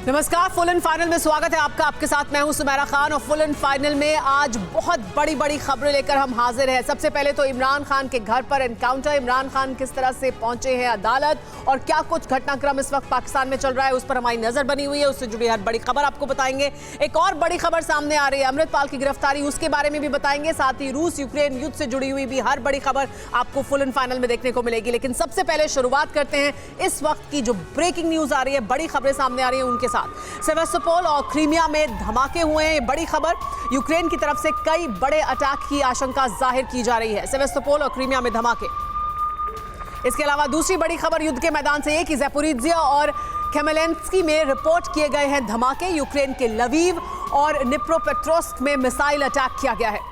नमस्कार, full and final में स्वागत है आपका। आपके साथ मैं हूं सुमेरा खान और फुल एंड फाइनल में आज बहुत बड़ी खबरें लेकर हम हाजिर हैं। सबसे पहले तो इमरान खान के घर पर एनकाउंटर, इमरान खान किस तरह से पहुंचे हैं अदालत और क्या कुछ घटनाक्रम इस वक्त पाकिस्तान में चल रहा है उस पर हमारी नजर बनी हुई है। उससे जुड़ी हर बड़ी खबर आपको बताएंगे। एक और बड़ी खबर सामने आ रही है अमृतपाल की गिरफ्तारी, उसके बारे में भी बताएंगे। साथ ही रूस यूक्रेन युद्ध से जुड़ी हुई भी हर बड़ी खबर आपको फुल एंड फाइनल में देखने को मिलेगी। लेकिन सबसे पहले शुरुआत करते हैं इस वक्त की जो ब्रेकिंग न्यूज आ रही है, बड़ी खबरें सामने आ रही है उनके साथ। सेवास्तोपोल और क्रीमिया में धमाके हुए हैं, बड़ी खबर। यूक्रेन की तरफ से कई बड़े अटैक की आशंका जाहिर की जा रही है। सेवास्तोपोल और क्रीमिया में धमाके। इसके अलावा दूसरी बड़ी खबर युद्ध के मैदान से है कि ज़ैपोरिज्जिया और खेमेलेंस्की में रिपोर्ट किए गए हैं धमाके। यूक्रेन के लवीव और निप्रोपेट्रोव्स्क में मिसाइल अटैक किया गया है।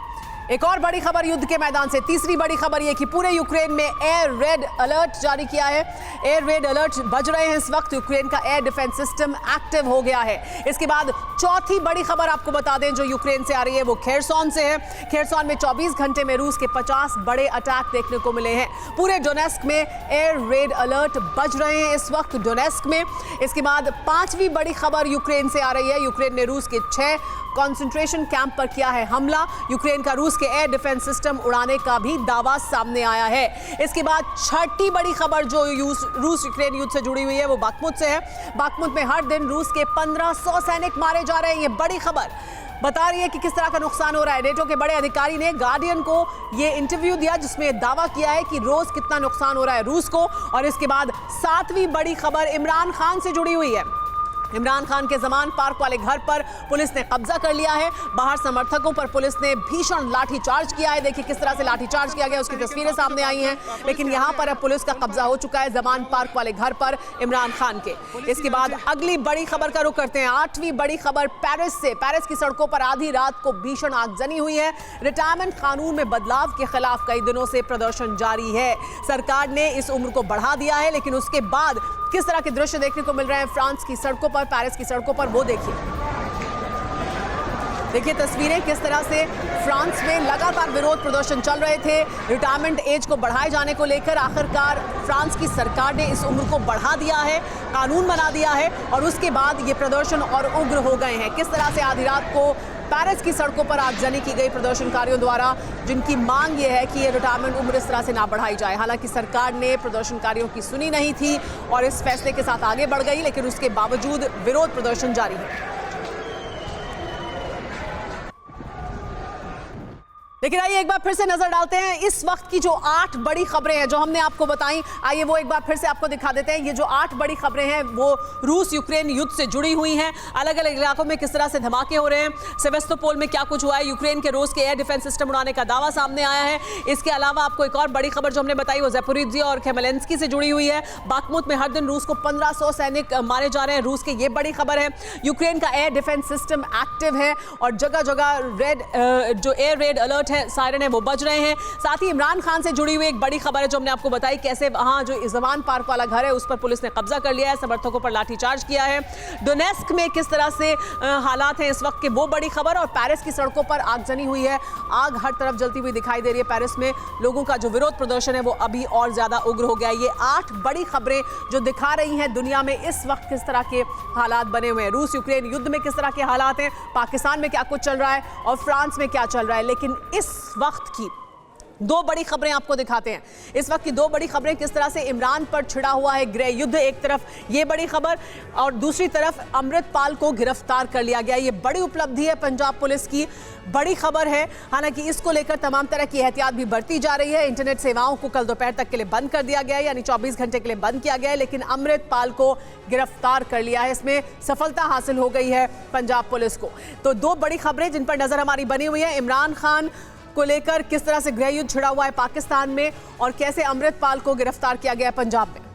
एक और बड़ी खबर युद्ध के मैदान से, तीसरी बड़ी खबर यह कि पूरे यूक्रेन में एयर रेड अलर्ट जारी किया है। एयर रेड अलर्ट बज रहे हैं इस वक्त। यूक्रेन का एयर डिफेंस सिस्टम एक्टिव हो गया है। इसके बाद चौथी बड़ी खबर आपको बता दें जो यूक्रेन से आ रही है वो खेरसॉन से है। खेरसॉन में 24 घंटे में रूस के 50 बड़े अटैक देखने को मिले हैं। पूरे डोनेस्क में एयर रेड अलर्ट बज रहे हैं इस वक्त डोनेस्क में। इसके बाद पांचवी बड़ी खबर यूक्रेन से आ रही है। यूक्रेन ने रूस के 6 कंसंट्रेशन कैंप पर किया है हमला। यूक्रेन का रूस के एयर डिफेंस सिस्टम उड़ाने का भी दावा सामने आया है। इसके बाद छठी बड़ी खबर जो रूस यूक्रेन युद्ध से जुड़ी हुई है वो बाखमुत से है। बाखमुत में हर दिन रूस के 1500 सैनिक मारे जा रहे हैं। ये बड़ी खबर बता रही है कि किस तरह का नुकसान हो रहा है। नेटो के बड़े अधिकारी ने गार्डियन को ये इंटरव्यू दिया जिसमें दावा किया है कि रोज कितना नुकसान हो रहा है रूस को। और इसके बाद सातवीं बड़ी खबर इमरान खान से जुड़ी हुई है। इमरान खान के जमान पार्क वाले घर पर पुलिस ने कब्जा कर लिया है। बाहर समर्थकों पर पुलिस ने भीषण लाठीचार्ज किया है। देखिए किस तरह से लाठीचार्ज किया गया, उसकी तस्वीरें सामने आई हैं। लेकिन यहां पर अब पुलिस का कब्जा हो चुका है जमान पार्क वाले घर पर इमरान खान के। इसके बाद अगली बड़ी खबर का रुख करते हैं। आठवीं बड़ी खबर पेरिस से। पेरिस की सड़कों पर आधी रात को भीषण आगजनी हुई है। रिटायरमेंट कानून में बदलाव के खिलाफ कई दिनों से प्रदर्शन जारी है। सरकार ने इस उम्र को बढ़ा दिया है, लेकिन उसके बाद किस तरह के दृश्य देखने को मिल रहे हैं फ्रांस की सड़कों पर, पेरिस की सड़कों पर, वो देखिए तस्वीरें किस तरह से फ्रांस में लगातार विरोध प्रदर्शन चल रहे थे। रिटायरमेंट एज को बढ़ाए जाने को लेकर आखिरकार फ्रांस की सरकार ने इस उम्र को बढ़ा दिया है, कानून बना दिया है और उसके बाद ये प्रदर्शन और उग्र हो गए हैं। किस तरह से आधी रात को पेरिस की सड़कों पर आगजनी की गई प्रदर्शनकारियों द्वारा, जिनकी मांग ये है कि ये रिटायरमेंट उम्र इस तरह से ना बढ़ाई जाए। हालांकि सरकार ने प्रदर्शनकारियों की सुनी नहीं थी और इस फैसले के साथ आगे बढ़ गई, लेकिन उसके बावजूद विरोध प्रदर्शन जारी है। लेकिन आइए एक बार फिर से नजर डालते हैं इस वक्त की जो 8 बड़ी खबरें हैं जो हमने आपको बताई। आइए वो एक बार फिर से आपको दिखा देते हैं। ये जो 8 बड़ी खबरें हैं वो रूस यूक्रेन युद्ध से जुड़ी हुई हैं। अलग अलग इलाकों में किस तरह से धमाके हो रहे हैं। सेवास्तोपोल में क्या कुछ हुआ है। यूक्रेन के रूस के एयर डिफेंस सिस्टम उड़ाने का दावा सामने आया है। इसके अलावा आपको एक और बड़ी खबर जो हमने बताई वो ज़ैपोरिज्जिया और खेमेलेंस्की से जुड़ी हुई है। बाखमुत में हर दिन रूस को 1500 सैनिक मारे जा रहे हैं, रूस के ये बड़ी खबर है। यूक्रेन का एयर डिफेंस सिस्टम एक्टिव है और जगह जगह जो एयर रेड अलर्ट है, सायरन है, वो बज रहे हैं। साथ ही इमरान खान से जुड़ी हुई एक बड़ी खबर है जो हमने आपको बताई, कैसे वहां जो जमान पार्क वाला घर है उस पर पुलिस ने कब्जा कर लिया है, समर्थकों पर लाठीचार्ज किया है। डोनेस्क में किस तरह से हालात हैं इस वक्त के, वो बड़ी खबर। और पेरिस की सड़कों पर आगजनी हुई है, आग हर तरफ जलती हुई दिखाई दे रही है पेरिस में। लोगों का जो विरोध प्रदर्शन है वो अभी और ज्यादा उग्र हो गया। ये 8 बड़ी खबरें जो दिखा रही हैं दुनिया में इस वक्त किस तरह के हालात बने हुए हैं। रूस यूक्रेन युद्ध में किस तरह के हालात हैं, पाकिस्तान में क्या कुछ चल रहा है और फ्रांस में क्या चल रहा है। लेकिन इस वक्त की 2 बड़ी खबरें आपको दिखाते हैं। इस वक्त की 2 बड़ी खबरें किस तरह से इमरान पर छिड़ा हुआ है गृह युद्ध। एक तरफ ये बड़ी खबर और दूसरी तरफ अमृतपाल को गिरफ्तार कर लिया गया। ये बड़ी उपलब्धि है पंजाब पुलिस की, बड़ी खबर है। हालांकि इसको लेकर तमाम तरह की एहतियात भी बरती जा रही है। इंटरनेट सेवाओं को कल दोपहर तक के लिए बंद कर दिया गया है, यानी 24 घंटे के लिए बंद किया गया है। लेकिन अमृतपाल को गिरफ्तार कर लिया है, इसमें सफलता हासिल हो गई है पंजाब पुलिस को। तो 2 बड़ी खबरें जिन पर नजर हमारी बनी हुई है। इमरान खान को लेकर किस तरह से गृह युद्ध छिड़ा हुआ है पाकिस्तान में और कैसे अमृतपाल को गिरफ्तार किया गया है पंजाब में।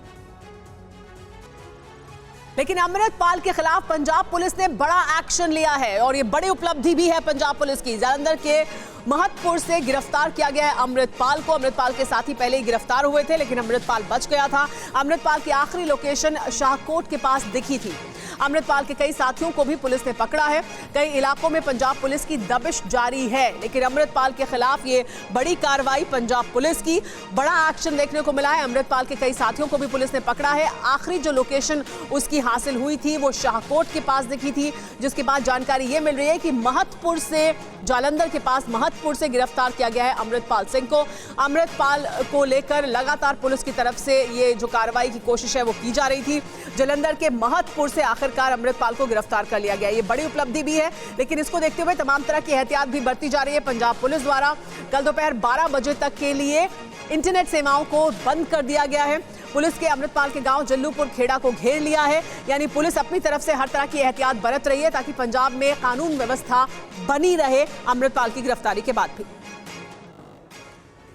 लेकिन अमृतपाल के खिलाफ पंजाब पुलिस ने बड़ा एक्शन लिया है और ये बड़ी उपलब्धि भी है पंजाब पुलिस की। जालंधर के महतपुर से गिरफ्तार किया गया है अमृतपाल को। अमृतपाल के साथी पहले ही गिरफ्तार हुए थे लेकिन अमृतपाल बच गया था। अमृतपाल की आखिरी लोकेशन शाहकोट के पास दिखी थी। अमृतपाल के कई साथियों को भी पुलिस ने पकड़ा है। कई इलाकों में पंजाब पुलिस की दबिश जारी है, लेकिन अमृतपाल के खिलाफ ये बड़ी कार्रवाई पंजाब पुलिस की, बड़ा एक्शन देखने को मिला है। अमृतपाल के कई साथियों को भी पुलिस ने पकड़ा है। आखिरी जो लोकेशन उसकी हासिल हुई थी वो शाहकोट के पास दिखी थी, जिसके बाद जानकारी ये मिल रही है कि महतपुर से, जालंधर के पास महतपुर से गिरफ्तार किया गया है अमृतपाल सिंह को। अमृतपाल को लेकर लगातार पुलिस की तरफ से ये जो कार्रवाई की कोशिश है वो की जा रही थी। जालंधर के महतपुर से आखिरकार अमृतपाल को गिरफ्तार कर लिया गया। ये बड़ी उपलब्धि भी है, लेकिन इसको देखते हुए तमाम तरह की एहतियात भी बरती जा रही है पंजाब पुलिस द्वारा। कल दोपहर 12 बजे तक के लिए इंटरनेट सेवाओं को बंद कर दिया गया है। पुलिस के अमृतपाल के गांव जल्लूपुर खेड़ा को घेर लिया है, यानी पुलिस अपनी तरफ से हर तरह की एहतियात बरत रही है ताकि पंजाब में कानून व्यवस्था बनी रहे अमृतपाल की गिरफ्तारी के बाद भी।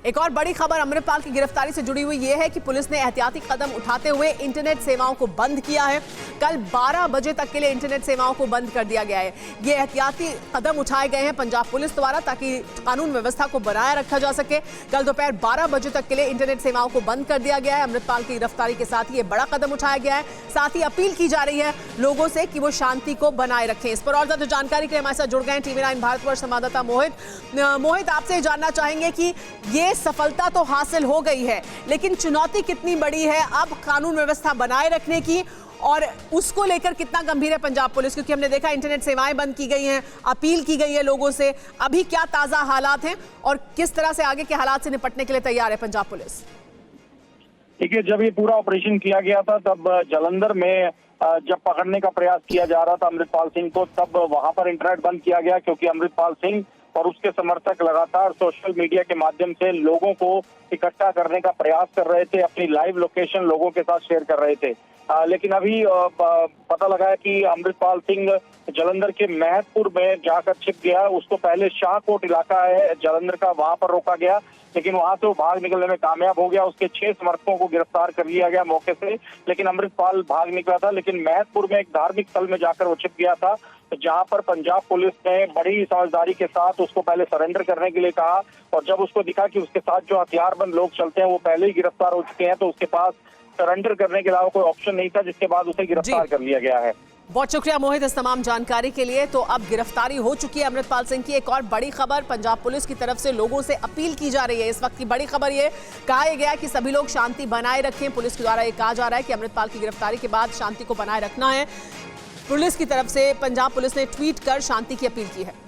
एक और बड़ी खबर अमृतपाल की गिरफ्तारी से जुड़ी हुई यह है कि पुलिस ने एहतियाती कदम उठाते हुए इंटरनेट सेवाओं को बंद किया है। कल 12 बजे तक के लिए इंटरनेट सेवाओं को बंद कर दिया गया है। ये एहतियाती कदम उठाए गए हैं पंजाब पुलिस द्वारा ताकि कानून व्यवस्था को बनाए रखा जा सके। कल दोपहर 12 बजे तक के लिए इंटरनेट सेवाओं को बंद कर दिया गया है। अमृतपाल की गिरफ्तारी के साथ ही ये बड़ा कदम उठाया गया है। साथ ही अपील की जा रही है लोगों से कि वो शांति को बनाए रखें। इस पर और ज्यादा जानकारी के लिए हमारे साथ जुड़ गए TV9 भारतवर्ष संवाददाता मोहित, आपसे जानना चाहेंगे कि ये सफलता तो हासिल हो गई है, लेकिन चुनौती कितनी बड़ी है अब कानून व्यवस्था बनाए रखने की, और उसको लेकर कितना गंभीर है पंजाब पुलिस? क्योंकि हमने देखा इंटरनेट सेवाएं बंद की गई हैं, अपील की गई है लोगों से। अभी क्या ताजा हालात हैं और किस तरह से आगे के हालात से निपटने के लिए तैयार है पंजाब पुलिस? देखिए, जब ये पूरा ऑपरेशन किया गया था तब जालंधर में जब पकड़ने का प्रयास किया जा रहा था अमृतपाल सिंह को, तब वहां पर इंटरनेट बंद किया गया क्योंकि अमृतपाल सिंह और उसके समर्थक लगातार सोशल मीडिया के माध्यम से लोगों को इकट्ठा करने का प्रयास कर रहे थे, अपनी लाइव लोकेशन लोगों के साथ शेयर कर रहे थे। लेकिन अभी पता लगा है कि अमृतपाल सिंह जालंधर के महतपुर में जाकर छिप गया। उसको पहले शाहकोट इलाका है जालंधर का, वहां पर रोका गया, लेकिन वहां से वो भाग निकलने में कामयाब हो गया। उसके 6 समर्थकों को गिरफ्तार कर लिया गया मौके से, लेकिन अमृतपाल भाग निकला था। लेकिन महतपुर में एक धार्मिक स्थल में जाकर वो छिप गया था, जहां पर पंजाब पुलिस ने बड़ी समझदारी के साथ उसको पहले सरेंडर करने के लिए कहा, और जब उसको दिखा कि उसके साथ जो हथियारबंद लोग चलते हैं वो पहले ही गिरफ्तार हो चुके हैं, तो उसके पास सरेंडर करने के अलावा कोई ऑप्शन नहीं था, जिसके बाद उसे गिरफ्तार कर लिया गया है। बहुत शुक्रिया मोहित इस तमाम जानकारी के लिए। तो अब गिरफ्तारी हो चुकी है अमृतपाल सिंह की। एक और बड़ी खबर पंजाब पुलिस की तरफ से लोगों से अपील की जा रही है। इस वक्त की बड़ी खबर ये कहा गया कि सभी लोग शांति बनाए रखें। पुलिस के द्वारा ये कहा जा रहा है कि अमृतपाल की गिरफ्तारी के बाद शांति को बनाए रखना है। पुलिस की तरफ से पंजाब पुलिस ने ट्वीट कर शांति की अपील की है।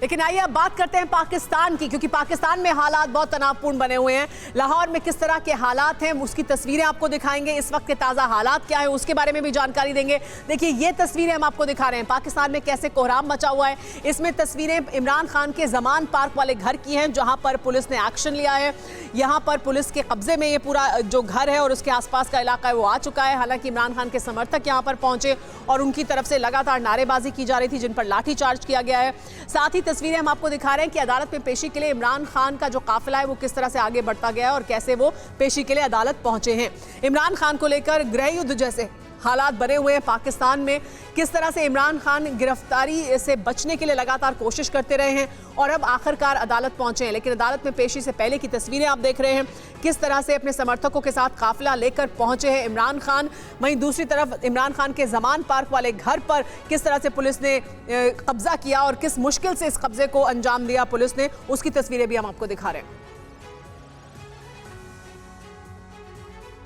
लेकिन आइए अब बात करते हैं पाकिस्तान की, क्योंकि पाकिस्तान में हालात बहुत तनावपूर्ण बने हुए हैं। लाहौर में किस तरह के हालात हैं उसकी तस्वीरें आपको दिखाएंगे। इस वक्त के ताज़ा हालात क्या है उसके बारे में भी जानकारी देंगे। देखिए, ये तस्वीरें हम आपको दिखा रहे हैं पाकिस्तान में कैसे कोहराम मचा हुआ है। इसमें तस्वीरें इमरान खान के जमान पार्क वाले घर की हैं, जहां पर पुलिस ने एक्शन लिया है। यहाँ पर पुलिस के कब्जे में ये पूरा जो घर है और उसके आसपास का इलाका है वो आ चुका है। हालांकि इमरान खान के समर्थक यहाँ पर पहुंचे और उनकी तरफ से लगातार नारेबाजी की जा रही थी, जिन पर लाठीचार्ज किया गया है। साथ ही तस्वीरें हम आपको दिखा रहे हैं कि अदालत में पेशी के लिए इमरान खान का जो काफिला है वो किस तरह से आगे बढ़ता गया है और कैसे वो पेशी के लिए अदालत पहुंचे हैं। इमरान खान को लेकर गृह युद्ध जैसे हालात बने हुए हैं पाकिस्तान में। किस तरह से इमरान खान गिरफ्तारी से बचने के लिए लगातार कोशिश करते रहे हैं और अब आखिरकार अदालत पहुंचे हैं। लेकिन अदालत में पेशी से पहले की तस्वीरें आप देख रहे हैं, किस तरह से अपने समर्थकों के साथ काफिला लेकर पहुंचे हैं इमरान खान। वहीं दूसरी तरफ इमरान खान के जमान पार्क वाले घर पर किस तरह से पुलिस ने कब्जा किया और किस मुश्किल से इस कब्जे को अंजाम दिया पुलिस ने, उसकी तस्वीरें भी हम आपको दिखा रहे हैं।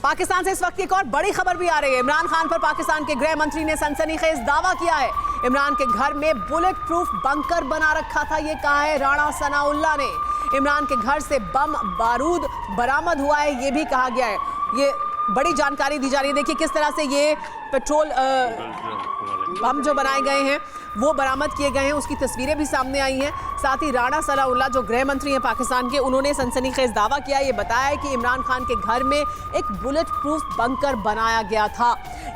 पाकिस्तान से इस वक्त एक और बड़ी खबर भी आ रही है। इमरान खान पर पाकिस्तान के गृह मंत्री ने सनसनीखेज दावा किया है। इमरान के घर में बुलेट प्रूफ बंकर बना रखा था, ये कहा है राणा सनाउल्लाह ने। इमरान के घर से बम बारूद बरामद हुआ है, ये भी कहा गया है। ये बड़ी जानकारी दी जा रही है। देखिए किस तरह से ये पेट्रोल बम जो बनाए गए हैं वो बरामद किए गए हैं, उसकी तस्वीरें भी सामने आई हैं। साथ ही राणा सनाउल्लाह जो गृह मंत्री हैं पाकिस्तान के, उन्होंने सनसनीखेज दावा किया, ये बताया है कि इमरान खान के घर में एक बुलेट प्रूफ बंकर बनाया गया था।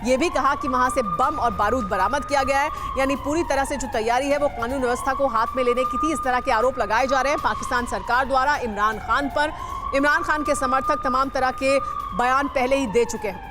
ये भी कहा कि वहां से बम और बारूद बरामद किया गया है, यानी पूरी तरह से जो तैयारी है वो कानून व्यवस्था को हाथ में लेने की थी। इस तरह के आरोप लगाए जा रहे हैं पाकिस्तान सरकार द्वारा इमरान खान पर। इमरान खान के समर्थक तमाम तरह के बयान पहले ही दे चुके हैं।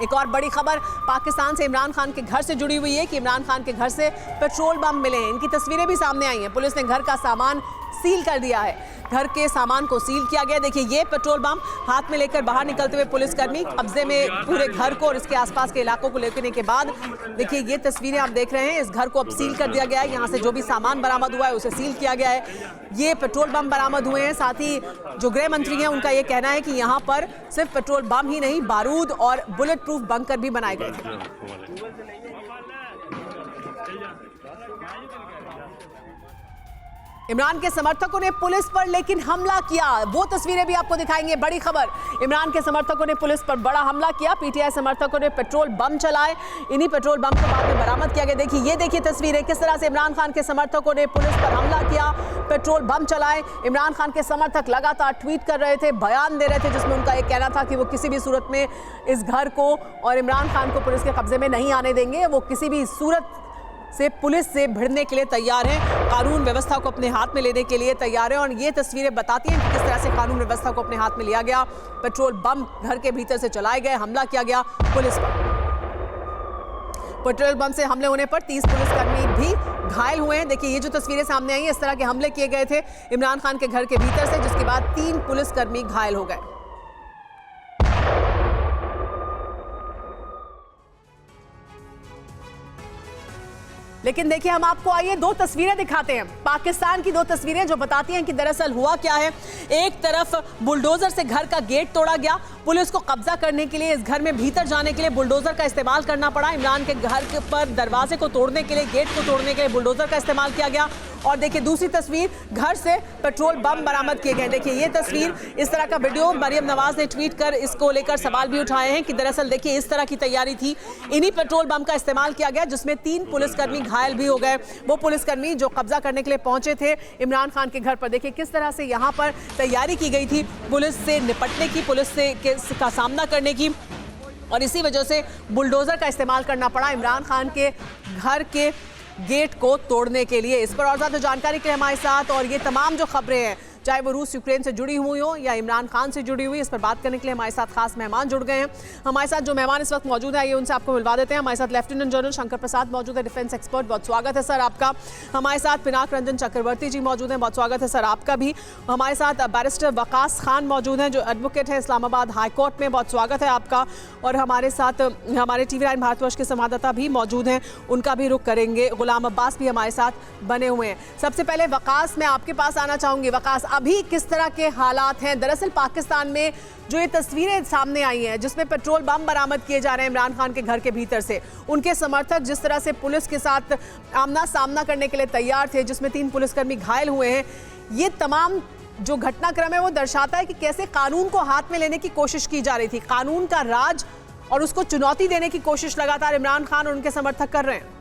एक और बड़ी खबर पाकिस्तान से इमरान खान के घर से जुड़ी हुई है कि इमरान खान के घर से पेट्रोल बम मिले हैं। इनकी तस्वीरें भी सामने आई हैं। पुलिस ने घर का सामान सील कर दिया है। घर के सामान को सील किया गया। देखिए ये पेट्रोल बम हाथ में लेकर बाहर निकलते हुए पुलिसकर्मी कब्जे में पूरे घर को और इसके आसपास के इलाकों को लेने के बाद देखिए ये तस्वीरें आप देख रहे हैं। इस घर को अब सील कर दिया गया है। यहाँ से जो भी सामान बरामद हुआ है उसे सील किया गया है। ये पेट्रोल बम बरामद हुए हैं। साथ ही जो गृह मंत्री हैं उनका ये कहना है कि यहाँ पर सिर्फ पेट्रोल बम ही नहीं, बारूद और बुलेट प्रूफ बंकर भी बनाए गए थे। इमरान के समर्थकों ने पुलिस पर लेकिन हमला किया। वो तस्वीरें भी आपको दिखाएंगे। बड़ी खबर, इमरान के समर्थकों ने पुलिस पर बड़ा हमला किया। पीटीआई समर्थकों ने पेट्रोल बम चलाए। इन्हीं पेट्रोल बम को बाद में बरामद किया गया। देखिए ये देखिए तस्वीरें, किस तरह से इमरान खान के समर्थकों ने पुलिस पर हमला किया, पेट्रोल बम चलाए। इमरान खान के समर्थक लगातार ट्वीट कर रहे थे, बयान दे रहे थे, जिसमें उनका एक कहना था कि वो किसी भी सूरत में इस घर को और इमरान खान को पुलिस के कब्जे में नहीं आने देंगे। वो किसी भी सूरत से पुलिस से भिड़ने के लिए तैयार हैं, कानून व्यवस्था को अपने हाथ में लेने के लिए तैयार हैं। और ये तस्वीरें बताती हैं कि किस तरह से कानून व्यवस्था को अपने हाथ में लिया गया। पेट्रोल बम घर के भीतर से चलाए गए, हमला किया गया पुलिस पर। पेट्रोल बम से हमले होने पर 30 पुलिसकर्मी भी घायल हुए हैं। देखिए ये जो तस्वीरें सामने आई हैं, इस तरह के हमले किए गए थे इमरान खान के घर के भीतर से, जिसके बाद 3 पुलिसकर्मी घायल हो गए। लेकिन देखिए हम आपको आइए 2 तस्वीरें दिखाते हैं, पाकिस्तान की 2 तस्वीरें जो बताती हैं कि दरअसल हुआ क्या है। एक तरफ बुलडोजर से घर का गेट तोड़ा गया। पुलिस को कब्जा करने के लिए इस घर में भीतर जाने के लिए बुलडोजर का इस्तेमाल करना पड़ा। इमरान के घर के पर दरवाजे को तोड़ने के लिए, गेट को तोड़ने के लिए बुलडोजर का इस्तेमाल किया गया। और देखिए दूसरी तस्वीर, घर से पेट्रोल बम बरामद किए गए। देखिए ये तस्वीर, इस तरह का वीडियो मरियम नवाज ने ट्वीट कर इसको लेकर सवाल भी उठाए हैं कि दरअसल देखिए इस तरह की तैयारी थी। इन्हीं पेट्रोल बम का इस्तेमाल किया गया, जिसमें 3 पुलिसकर्मी घायल भी हो गए। वो पुलिसकर्मी जो कब्जा करने के लिए पहुंचे थे इमरान खान के घर पर। देखिए किस तरह से यहाँ पर तैयारी की गई थी पुलिस से निपटने की, पुलिस से का सामना करने की, और इसी वजह से बुलडोजर का इस्तेमाल करना पड़ा इमरान खान के घर के गेट को तोड़ने के लिए। इस पर और ज़्यादा जानकारी के लिए हमारे साथ, और ये तमाम जो खबरें हैं चाहे वो रूस यूक्रेन से जुड़ी हुई हो या इमरान खान से जुड़ी हुई, इस पर बात करने के लिए हमारे साथ खास मेहमान जुड़ गए हैं। हमारे साथ जो मेहमान इस वक्त मौजूद है आइए उनसे आपको मिलवा देते हैं। हमारे साथ लेफ्टिनेंट जनरल शंकर प्रसाद मौजूद है, डिफेंस एक्सपर्ट, बहुत स्वागत है सर आपका। हमारे साथ पिनाक रंजन चक्रवर्ती जी मौजूद हैं, बहुत स्वागत है सर आपका भी। हमारे साथ बैरिस्टर वकास खान मौजूद हैं जो एडवोकेट है इस्लामाबाद हाई कोर्ट में, बहुत स्वागत है आपका। और हमारे साथ हमारे TV9 भारतवर्ष के संवाददाता भी मौजूद हैं, उनका भी रुख करेंगे। गुलाम अब्बास भी हमारे साथ बने हुए हैं। सबसे पहले वकास, मैं आपके पास आना चाहूंगी। वकास, अभी किस तरह के हालात हैं? दरअसल पाकिस्तान में जो ये तस्वीरें सामने आई हैं जिसमें पेट्रोल बम बरामद किए जा रहे हैं इमरान खान के घर के भीतर से, उनके समर्थक जिस तरह से पुलिस के साथ आमना सामना करने के लिए तैयार थे, जिसमें 3 पुलिसकर्मी घायल हुए हैं, ये तमाम जो घटनाक्रम है वो दर्शाता है कि कैसे कानून को हाथ में लेने की कोशिश की जा रही थी। कानून का राज और उसको चुनौती देने की कोशिश लगातार इमरान खान और उनके समर्थक कर रहे हैं।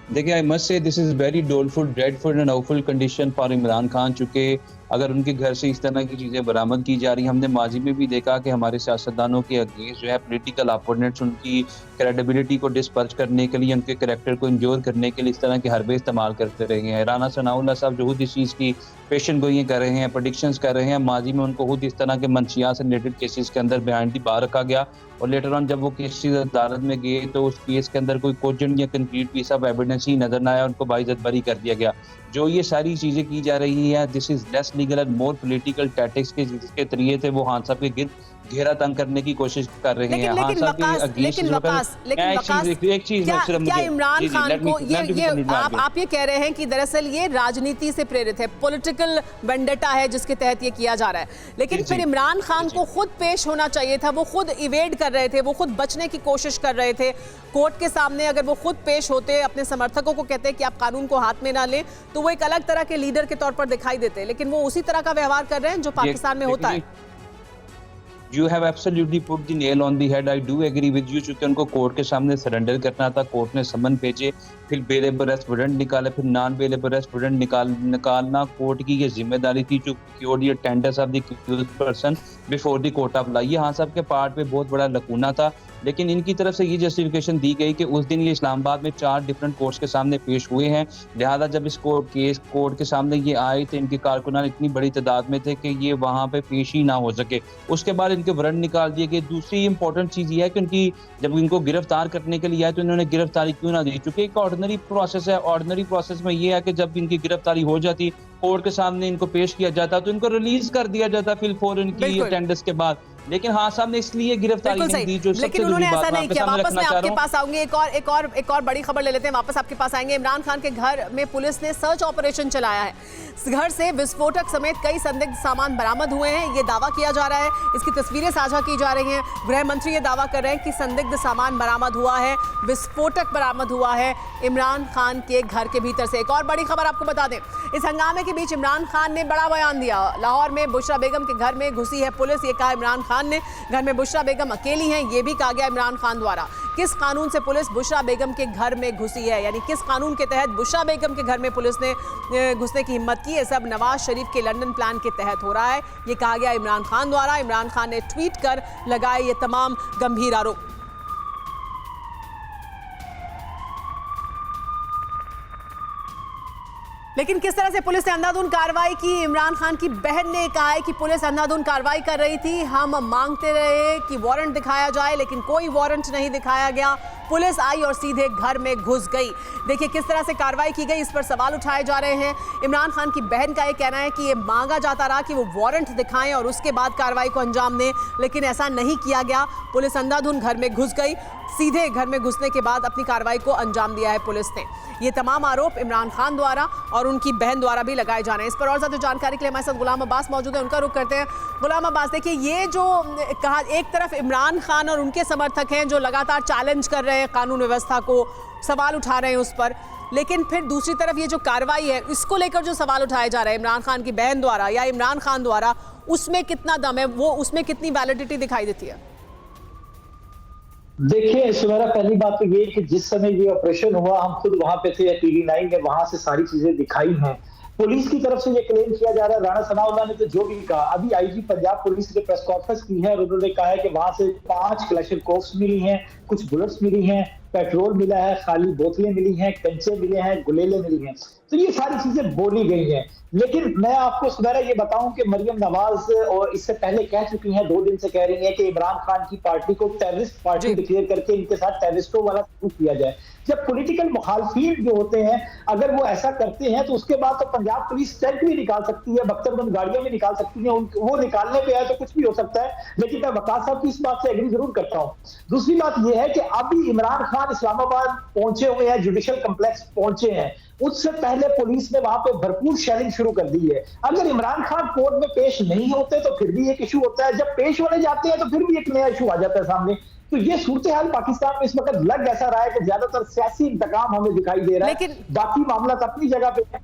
देखिए, I must say this is very doleful, dreadful and awful condition for Imran Khan. चूंकि अगर उनके घर से इस तरह की चीज़ें बरामद की जा रही, हमने माजी में भी देखा कि हमारे सियासतदानों के अगेंस्ट जो है पॉलिटिकल अपोनेंट्स उनकी क्रेडिबिलिटी को डिस्पर्च करने के लिए, उनके करैक्टर को इंजोर करने के लिए इस तरह के हरबे इस्तेमाल करते रहे हैं। राना सनाउल्लाह साहब जो खुद इस चीज़ की पेशन गोइयाँ कर रहे हैं, प्रेडिक्शंस कर रहे हैं। माजी में उनको खुद इस तरह के मंशियात से रिलेटेड केसेस के अंदर बिहाइंड दी बार रखा गया, और लेटर ऑन जब वो केसेस अदालत में गए तो उस केस के अंदर कोई कोजेंट या कंक्रीट पीस ऑफ एविडेंस ही नजर न आया, उनको बाइज्जत बरी कर दिया गया। जो ये सारी चीज़ें की जा रही है, this is less legal and more political tactics के जिसके तरीके थे वो खान साहब के गिर्द घेरा तंग करने की कोशिश कर रहे हैं। लेकिन वकास, क्या इमरान खान को ये आप ये कह रहे हैं कि दरअसल ये राजनीति से प्रेरित है, पॉलिटिकल वेंडेटा है जिसके तहत ये किया जा रहा है, लेकिन फिर इमरान खान को खुद पेश होना चाहिए था। वो खुद इवेड कर रहे थे, वो खुद बचने की कोशिश कर रहे थे कोर्ट के सामने। अगर वो खुद पेश होते, अपने समर्थकों को कहते कि आप कानून को हाथ में ना लें, तो वो एक अलग तरह के लीडर के तौर पर दिखाई देते, लेकिन वो उसी तरह का व्यवहार कर रहे हैं जो पाकिस्तान में होता है। You have absolutely put the nail on the head. I do agree with you. चूंकि उनको कोर्ट के सामने सरेंडर करना था, कोर्ट ने समन भेजे, फिर बेलेबल अरेस्ट वारंट निकाले, फिर नॉन बेलेबल अरेस्ट वारंट निकालना कोर्ट की ये जिम्मेदारी थी। चूंकि tenders of the accused person before the court of law, ये हाँ साहब के पार्ट पे बहुत बड़ा लकूना था। लेकिन इनकी तरफ से ये जस्टिफिकेशन दी गई कि उस दिन ये इस्लामाबाद में 4 डिफरेंट कोर्ट्स के सामने पेश हुए हैं, लिहाजा जब इस कोर्ट के सामने ये आए तो इनके कारकुनान इतनी बड़ी तादाद में थे कि ये वहाँ पे पेश ही ना हो सके। उसके बाद इनके वारंट निकाल दिए गए। दूसरी इंपॉर्टेंट चीज़ ये है कि उनकी जब इनको गिरफ्तार करने के लिए आए तो इन्होंने गिरफ्तारी क्यों ना दी, चूंकि एक ऑर्डिनरी प्रोसेस है। ऑर्डिनरी प्रोसेस में ये है कि जब इनकी गिरफ्तारी हो जाती, कोर्ट के सामने इनको पेश किया जाता तो इनको रिलीज कर दिया जाता फिल फॉर इनकी अटेंडेंस के बाद। लेकिन हाँ साहब ने इसलिए गिरफ्तारी नहीं दी, जो लेकिन उन्होंने ऐसा नहीं किया। वापस मैं आपके पास आऊंगी, एक और बड़ी खबर ले लेते हैं, वापस आपके पास आएंगे। इमरान खान के घर में पुलिस ने सर्च ऑपरेशन चलाया है। घर से विस्फोटक समेत कई संदिग्ध सामान बरामद हुए हैं, ये दावा किया जा रहा है। इसकी तस्वीरें साझा की जा रही हैं। गृह मंत्री ये दावा कर रहे हैं कि संदिग्ध सामान बरामद हुआ है, विस्फोटक बरामद हुआ है इमरान खान के घर के भीतर से। एक और बड़ी खबर आपको बता दें, इस हंगामे के बीच इमरान खान ने बड़ा बयान दिया। लाहौर में बुशरा बेगम के घर में घुसी है पुलिस, ये कहा इमरान खान ने। घर में बुशरा बेगम अकेली हैं, ये भी कहा गया इमरान खान द्वारा। किस कानून से पुलिस बुशरा बेगम के घर में घुसी है, यानी किस कानून के तहत बुशरा बेगम के घर में पुलिस ने घुसने की हिम्मत की, ये सब नवाज शरीफ के लंदन प्लान के तहत हो रहा है, ये कहा गया इमरान खान द्वारा। इमरान खान ने ट्वीट कर लगाए ये तमाम गंभीर आरोप। लेकिन किस तरह से पुलिस ने अंधाधुंध कार्रवाई की, इमरान खान की बहन ने कहा है कि पुलिस अंधाधुंध कार्रवाई कर रही थी, हम मांगते रहे कि वारंट दिखाया जाए लेकिन कोई वारंट नहीं दिखाया गया। पुलिस आई और सीधे घर में घुस गई। देखिए किस तरह से कार्रवाई की गई, इस पर सवाल उठाए जा रहे हैं। इमरान खान की बहन का ये कहना है कि ये मांगा जाता रहा कि वो वारंट दिखाएं और उसके बाद कार्रवाई को अंजाम दें, लेकिन ऐसा नहीं किया गया। पुलिस अंधाधुंध घर में घुस गई, सीधे घर में घुसने के बाद अपनी कार्रवाई को अंजाम दिया है पुलिस ने। ये तमाम आरोप इमरान खान द्वारा और उनकी बहन द्वारा भी लगाए जा रहे हैं। इस पर और ज्यादा जानकारी के लिए हमारे साथ गुलाम अब्बास मौजूद है, उनका रुख करते हैं। गुलाम अब्बास, देखिए ये जो कहा, एक तरफ इमरान खान और उनके समर्थक हैं जो लगातार चैलेंज कर रहे हैं कानून व्यवस्था को, सवाल उठा रहे हैं उस पर, लेकिन फिर दूसरी तरफ ये जो कार्रवाई है इसको लेकर जो सवाल उठाए जा रहे हैं इमरान खान की बहन द्वारा या इमरान खान द्वारा, उसमें कितना दम है, वो उसमें कितनी वैलिडिटी दिखाई देती है? देखिए सुमेरा, पहली बात तो ये कि जिस समय ये ऑपरेशन हुआ हम खुद वहां पे थे, TV9 ने वहां से सारी चीजें दिखाई हैं। पुलिस की तरफ से ये क्लेम किया जा रहा है, राणा सनाउल्लाह ने तो जो भी कहा, अभी IG पंजाब पुलिस ने प्रेस कॉन्फ्रेंस की है और उन्होंने कहा है कि वहां से 5 क्लैशनकोव्स मिली हैं, कुछ बुलेट्स मिली हैं, पेट्रोल मिला है, खाली बोतलें मिली हैं, कंचे मिले हैं, गुलेले मिली हैं। तो ये सारी चीजें बोली गई हैं। लेकिन मैं आपको सुमेरा ये बताऊं कि मरियम नवाज और इससे पहले कह चुकी हैं, 2 दिन से कह रही हैं कि इमरान खान की पार्टी को टेररिस्ट पार्टी डिक्लेयर करके इनके साथ टेररिस्टों वाला सलूक किया जाए। जब पॉलिटिकल मुखालफिन जो होते हैं अगर वो ऐसा करते हैं तो उसके बाद तो पंजाब पुलिस टैंक भी निकाल सकती है, बख्तरबंद गाड़ियां भी निकाल सकती है, वो निकालने पे है तो कुछ भी हो सकता है। लेकिन मैं वकार साहब की इस बात से एग्री जरूर करता हूँ। दूसरी बात यह है कि अभी इमरान खान इस्लामाबाद पहुंचे हुए हैं, जुडिशियल कॉम्प्लेक्स पहुंचे हैं, उससे पहले पुलिस ने वहां पे भरपूर शेयरिंग शुरू कर दी है। अगर इमरान खान कोर्ट में पेश नहीं होते तो फिर भी एक इशू होता है, जब पेश होने जाते हैं तो फिर भी एक नया इशू आ जाता है सामने। तो ये सूरत हाल पाकिस्तान में इस वक्त लग ऐसा रहा है कि ज्यादातर सियासी इंतकाम हमें दिखाई दे रहा है, लेकिन बाकी मामला अपनी जगह पे है।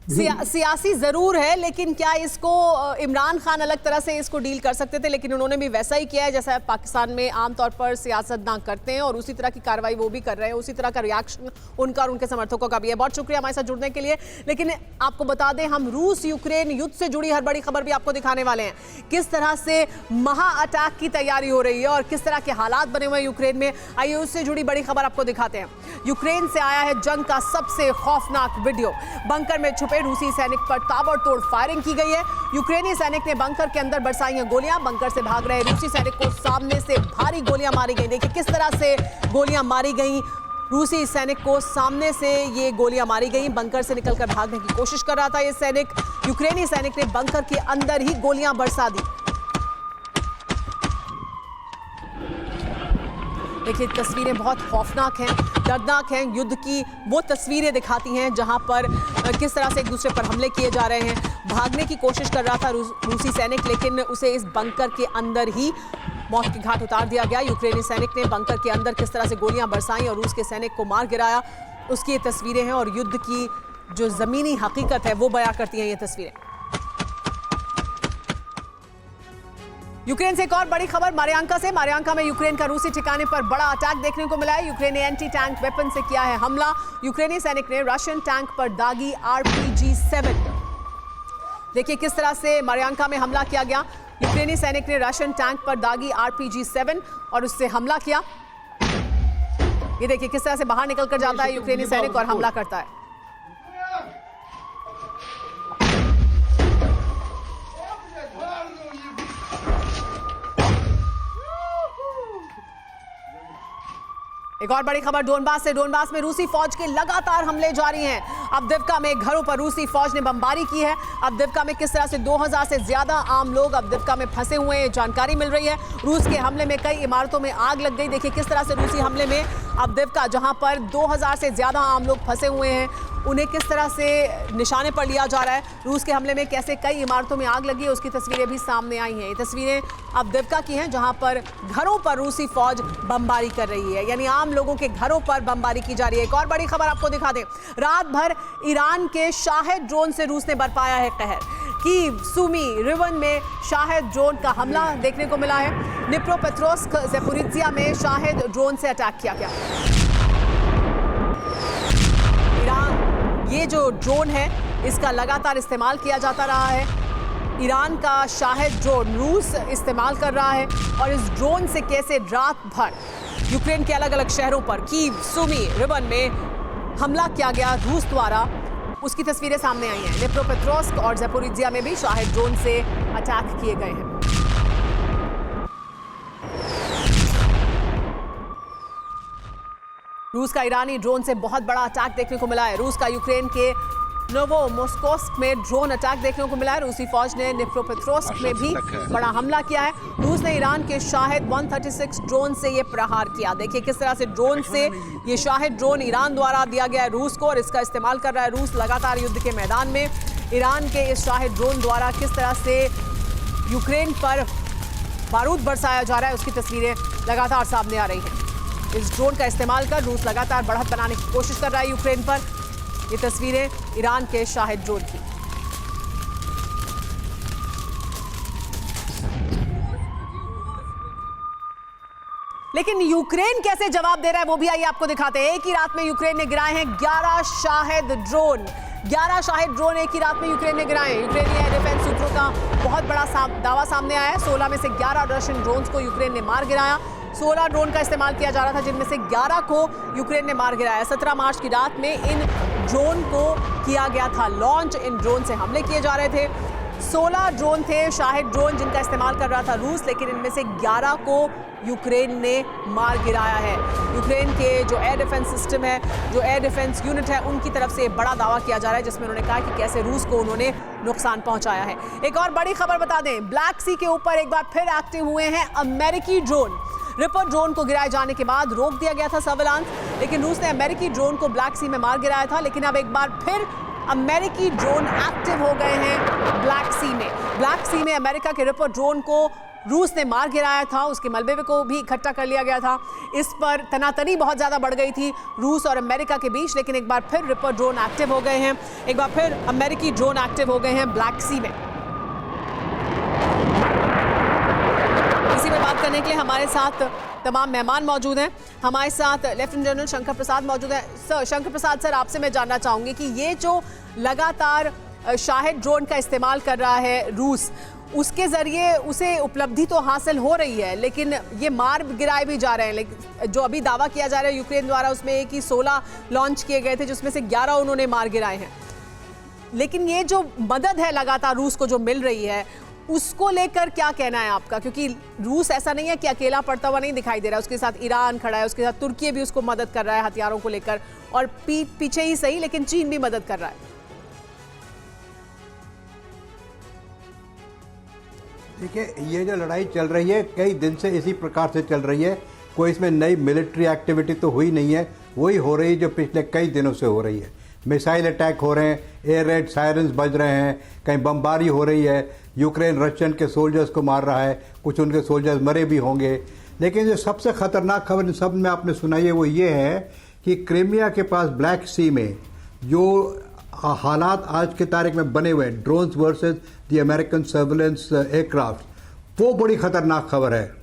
सियासी जरूर है, लेकिन क्या इसको इमरान खान अलग तरह से इसको डील कर सकते थे, लेकिन उन्होंने भी वैसा ही किया है जैसा पाकिस्तान में आमतौर पर सियासतदान करते हैं और उसी तरह की कार्रवाई वो भी कर रहे हैं, उसी तरह का रिएक्शन उनका और उनके समर्थकों का भी है। बहुत शुक्रिया हमारे साथ जुड़ने के लिए। लेकिन आपको बता दें, हम रूस यूक्रेन युद्ध से जुड़ी हर बड़ी खबर भी आपको दिखाने वाले हैं, किस तरह से महा अटैक की तैयारी हो रही है और किस तरह के हालात बने हुए हैं यूक्रेन में। आइए उससे जुड़ी बड़ी खबर आपको दिखाते हैं। यूक्रेन से आया है जंग का सबसे खौफनाक वीडियो। बंकर में छुपे रूसी सैनिक पर ताबड़तोड़ फायरिंग की गई है। यूक्रेनी सैनिक ने बंकर के अंदर बरसाई हैं गोलियां। बंकर से भाग रहे रूसी सैनिक को सामने से भारी गोलियां मारी गई। देखिए किस तरह से गोलियां मारी गई, रूसी सैनिक को सामने से ये गोलियां मारी गई। बंकर से निकलकर भागने की कोशिश कर रहा था ये सैनिक, यूक्रेनी सैनिक ने बंकर के अंदर ही गोलियां बरसा दी। देखिए तस्वीरें बहुत खौफनाक हैं, दर्दनाक हैं। युद्ध की वो तस्वीरें दिखाती हैं जहां पर किस तरह से एक दूसरे पर हमले किए जा रहे हैं। भागने की कोशिश कर रहा था रूसी सैनिक, लेकिन उसे इस बंकर के अंदर ही मौत के घाट उतार दिया गया। यूक्रेनी सैनिक ने बंकर के अंदर किस तरह से गोलियां बरसाई और रूस के सैनिक को मार गिराया, उसकी ये तस्वीरें हैं और युद्ध की जो ज़मीनी हकीकत है वो बयां करती हैं ये तस्वीरें। यूक्रेन से एक और बड़ी खबर मारियांका से। मारियांका में यूक्रेन का रूसी ठिकाने पर बड़ा अटैक देखने को मिला है। यूक्रेन ने एंटी टैंक वेपन से किया है हमला। यूक्रेनी सैनिक ने रशियन टैंक पर दागी RPG-7। देखिए किस तरह से मारियांका में हमला किया गया। यूक्रेनी सैनिक ने रशियन टैंक पर दागी RPG-7 और उससे हमला किया। ये देखिए किस तरह से बाहर निकल कर जाता है यूक्रेनी सैनिक और हमला करता है। एक और बड़ी खबर डोनबास से। डोनबास में रूसी फौज के लगातार हमले जारी हैं। अवदिव्का में घरों पर रूसी फौज ने बमबारी की है। अवदिव्का में किस तरह से 2000 से ज्यादा आम लोग अवदिव्का में फंसे हुए हैं, जानकारी मिल रही है। रूस के हमले में कई इमारतों में आग लग गई। देखिए किस तरह से रूसी हमले में अवदिव्का, जहां पर 2000 से ज्यादा आम लोग फंसे हुए हैं, उन्हें किस तरह से निशाने पर लिया जा रहा है। रूस के हमले में कैसे कई इमारतों में आग लगी है, उसकी तस्वीरें भी सामने आई हैं। ये तस्वीरें अवदिव्का की हैं, जहां पर घरों पर रूसी फौज बमबारी कर रही है, यानी आम लोगों के घरों पर बमबारी की जा रही है। एक और बड़ी खबर आपको दिखा दें। रात भर ईरान के शाहेद ड्रोन से रूस ने बरपाया है कहर। कीव, सुमी, रिवन में शाहेद ड्रोन का हमला देखने को मिला है। निप्रोपेट्रोव्स्क, ज़पोरिज्जिया में शाहेद ड्रोन से अटैक किया गया। ये जो ड्रोन है इसका लगातार इस्तेमाल किया जाता रहा है। ईरान का शाहेद ड्रोन रूस इस्तेमाल कर रहा है और इस ड्रोन से कैसे रात भर यूक्रेन के अलग अलग शहरों पर कीव, सुमी, रिवन में हमला किया गया रूस द्वारा, उसकी तस्वीरें सामने आई हैं। निप्रोपेट्रोव्स्क और ज़पोरिज्जिया में भी शाहेद ड्रोन से अटैक किए गए हैं। रूस का ईरानी ड्रोन से बहुत बड़ा अटैक देखने को मिला है। रूस का यूक्रेन के नोवोमोस्कोव्स्क में ड्रोन अटैक देखने को मिला है। रूसी फौज ने निप्रोपेट्रोव्स्क में भी बड़ा हमला किया है। रूस ने ईरान के शाहेद 136 ड्रोन से ये प्रहार किया। देखिए किस तरह से ड्रोन से ये शाहेद ड्रोन ईरान द्वारा दिया गया है रूस को, और इसका इस्तेमाल कर रहा है रूस लगातार युद्ध के मैदान में। ईरान के इस शाहेद ड्रोन द्वारा किस तरह से यूक्रेन पर बारूद बरसाया जा रहा है, उसकी तस्वीरें लगातार सामने आ रही हैं। इस ड्रोन का इस्तेमाल कर रूस लगातार बढ़त बनाने की कोशिश कर रहा है यूक्रेन पर। ये तस्वीरें ईरान के शाहेद ड्रोन की। लेकिन यूक्रेन कैसे जवाब दे रहा है वो भी आइए आपको दिखाते हैं। एक ही रात में यूक्रेन ने गिराए हैं 11 शाहेद ड्रोन। 11 शाहेद ड्रोन एक ही रात में यूक्रेन ने गिराए हैं। यूक्रेनी एयर डिफेंस सूत्रों का बहुत बड़ा दावा सामने आया है। 16 में से 11 रशियन ड्रोन्स को यूक्रेन ने मार गिराया। 16 ड्रोन का इस्तेमाल किया जा रहा था, जिनमें से 11 को यूक्रेन ने मार गिराया। 17 मार्च की रात में इन ड्रोन को किया गया था लॉन्च। इन ड्रोन से हमले किए जा रहे थे। 16 ड्रोन थे शाहेद ड्रोन जिनका इस्तेमाल कर रहा था रूस, लेकिन इनमें से 11 को यूक्रेन ने मार गिराया है। यूक्रेन के जो एयर डिफेंस सिस्टम है, जो एयर डिफेंस यूनिट है, उनकी तरफ से बड़ा दावा किया जा रहा है, जिसमें उन्होंने कहा कि कैसे रूस को उन्होंने नुकसान पहुंचाया है। एक और बड़ी खबर बता दें, ब्लैक सी के ऊपर एक बार फिर एक्टिव हुए हैं अमेरिकी ड्रोन। रिपर ड्रोन को गिराए जाने के बाद रोक दिया गया था सर्विलांस, लेकिन रूस ने अमेरिकी ड्रोन को ब्लैक सी में मार गिराया था। लेकिन अब एक बार फिर अमेरिकी ड्रोन एक्टिव हो गए हैं ब्लैक सी में। ब्लैक सी में अमेरिका के रिपर ड्रोन को रूस ने मार गिराया था, उसके मलबे को भी इकट्ठा कर लिया गया था। इस पर तनातनी बहुत ज़्यादा बढ़ गई थी रूस और अमेरिका के बीच, लेकिन एक बार फिर रिपर ड्रोन एक्टिव हो गए हैं। एक बार फिर अमेरिकी ड्रोन एक्टिव हो गए हैं ब्लैक सी में। इसी में बात करने के लिए हमारे साथ तमाम मेहमान मौजूद हैं। हमारे साथ लेफ्टिनेंट जनरल शंकर प्रसाद मौजूद हैं। सर, शंकर प्रसाद सर, आपसे मैं जानना चाहूँगी कि ये जो लगातार शाहेद ड्रोन का इस्तेमाल कर रहा है रूस, उसके ज़रिए उसे उपलब्धि तो हासिल हो रही है, लेकिन ये मार गिराए भी जा रहे हैं। लेकिन जो अभी दावा किया जा रहा है यूक्रेन द्वारा, उसमें एक ही 16 लॉन्च किए गए थे, जिसमें से 11 उन्होंने मार गिराए हैं। लेकिन ये जो मदद है लगातार रूस को जो मिल रही है, उसको लेकर क्या कहना है आपका? क्योंकि रूस ऐसा नहीं है कि अकेला पड़ता हुआ नहीं दिखाई दे रहा है, उसके साथ ईरान खड़ा है, उसके साथ तुर्की भी उसको मदद कर रहा है हथियारों को लेकर, और पीछे ही सही लेकिन चीन भी मदद कर रहा है। देखिए, ये जो लड़ाई चल रही है कई दिन से इसी प्रकार से चल रही है। कोई इसमें नई मिलिट्री एक्टिविटी तो हुई नहीं है, वही हो रही है जो पिछले कई दिनों से हो रही है। मिसाइल अटैक हो रहे हैं, एयर रेड सायरन्स बज रहे हैं, कहीं बमबारी हो रही है, यूक्रेन रशियन के सोल्जर्स को मार रहा है, कुछ उनके सोल्जर्स मरे भी होंगे। लेकिन जो सबसे खतरनाक खबर सब में आपने सुनाई है वो ये है कि क्रीमिया के पास ब्लैक सी में जो हालात आज के तारीख में बने हुए हैं, drones versus the American surveillance aircraft, वो बड़ी खतरनाक खबर है।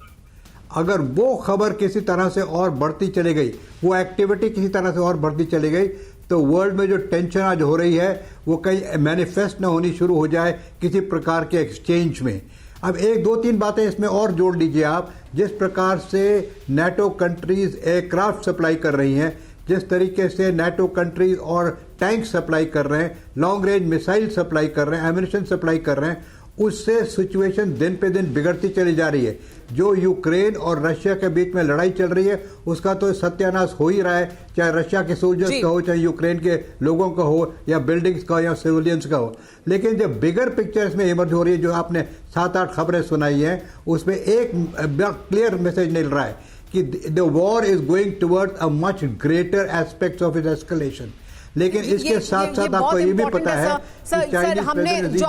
अगर वो खबर किसी तरह से और बढ़ती चली गई, वो एक्टिविटी किसी तरह से और बढ़ती चली गई, तो वर्ल्ड में जो टेंशन आज हो रही है वो कहीं मैनिफेस्ट न होनी शुरू हो जाए किसी प्रकार के एक्सचेंज में। अब एक दो तीन बातें इसमें और जोड़ लीजिए आप। जिस प्रकार से नाटो कंट्रीज एयरक्राफ्ट सप्लाई कर रही हैं, जिस तरीके से नाटो कंट्रीज और टैंक सप्लाई कर रहे हैं, लॉन्ग रेंज मिसाइल सप्लाई कर रहे हैं, एम्यूनिशन सप्लाई कर रहे हैं, उससे सिचुएशन दिन पे दिन बिगड़ती चली जा रही है। जो यूक्रेन और रशिया के बीच में लड़ाई चल रही है उसका तो सत्यानाश हो ही रहा है, चाहे रशिया के सोल्जर्स का हो, चाहे यूक्रेन के लोगों का हो, या बिल्डिंग्स का या सिविलियंस का हो। लेकिन जब बिगर पिक्चर इसमें इमर्ज हो रही है, जो आपने 7-8 खबरें सुनाई हैं, उसमें एक क्लियर मैसेज मिल रहा है कि the war is going towards a much greater aspects of its escalation. लेकिन इसके साथ साथ आपको ये भी पता है सर, हमने जो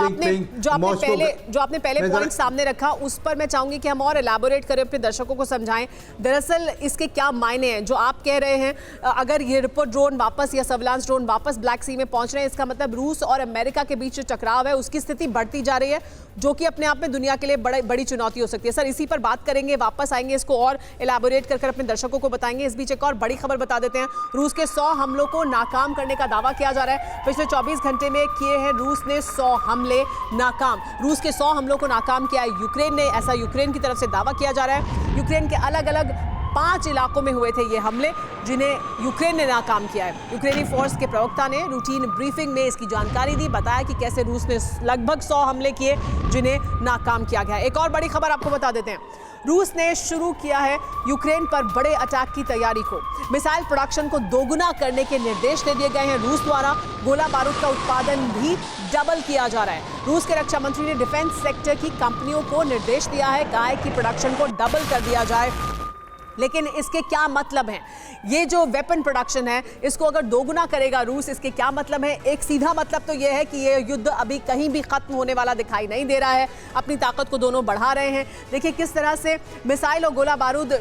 आपने पहले पॉइंट सामने रखा उस पर मैं चाहूंगी कि हम और एलैबोरेट करें, अपने दर्शकों को समझाएं दरअसल इसके क्या मायने हैं। जो आप कह रहे हैं, अगर ये रिपोर्ट ड्रोन वापस या सर्विलांस ड्रोन वापस ब्लैक सी में पहुंच रहे हैं, इसका मतलब रूस और अमेरिका के बीच जो टकराव है उसकी स्थिति बढ़ती जा रही है, जो कि अपने आप में दुनिया के लिए बड़ी चुनौती हो सकती है। सर, इसी पर बात करेंगे, वापस आएंगे, इसको और एलैबोरेट कर अपने दर्शकों को बताएंगे। इस बीच एक और बड़ी खबर बता देते हैं। रूस के 100 हमलों को नाकाम करने का दावा किया जा रहा है। पिछले 24 घंटे में किए हैं रूस ने 100 हमले नाकाम। रूस के 100 हमलों को नाकाम किया है यूक्रेन ने, ऐसा यूक्रेन की तरफ से दावा किया जा रहा है। यूक्रेन के अलग अलग 5 इलाकों में हुए थे ये हमले, जिन्हें यूक्रेन ने नाकाम किया है। यूक्रेनी फोर्स के प्रवक्ता ने रूटीन ब्रीफिंग में इसकी जानकारी दी, बताया कि कैसे रूस ने लगभग 100 हमले किए जिन्हें नाकाम किया गया। एक और बड़ी खबर आपको बता देते हैं। रूस ने शुरू किया है यूक्रेन पर बड़े अटैक की तैयारी को। मिसाइल प्रोडक्शन को दोगुना करने के निर्देश दे दिए गए हैं रूस द्वारा। गोला बारूद का उत्पादन भी डबल किया जा रहा है। रूस के रक्षा मंत्री ने डिफेंस सेक्टर की कंपनियों को निर्देश दिया है, कहा है कि प्रोडक्शन को डबल कर दिया जाए। लेकिन इसके क्या मतलब हैं? ये जो वेपन प्रोडक्शन है इसको अगर दोगुना करेगा रूस, इसके क्या मतलब है? एक सीधा मतलब तो ये है कि ये युद्ध अभी कहीं भी खत्म होने वाला दिखाई नहीं दे रहा है, अपनी ताकत को दोनों बढ़ा रहे हैं। देखिए किस तरह से मिसाइल और गोला बारूद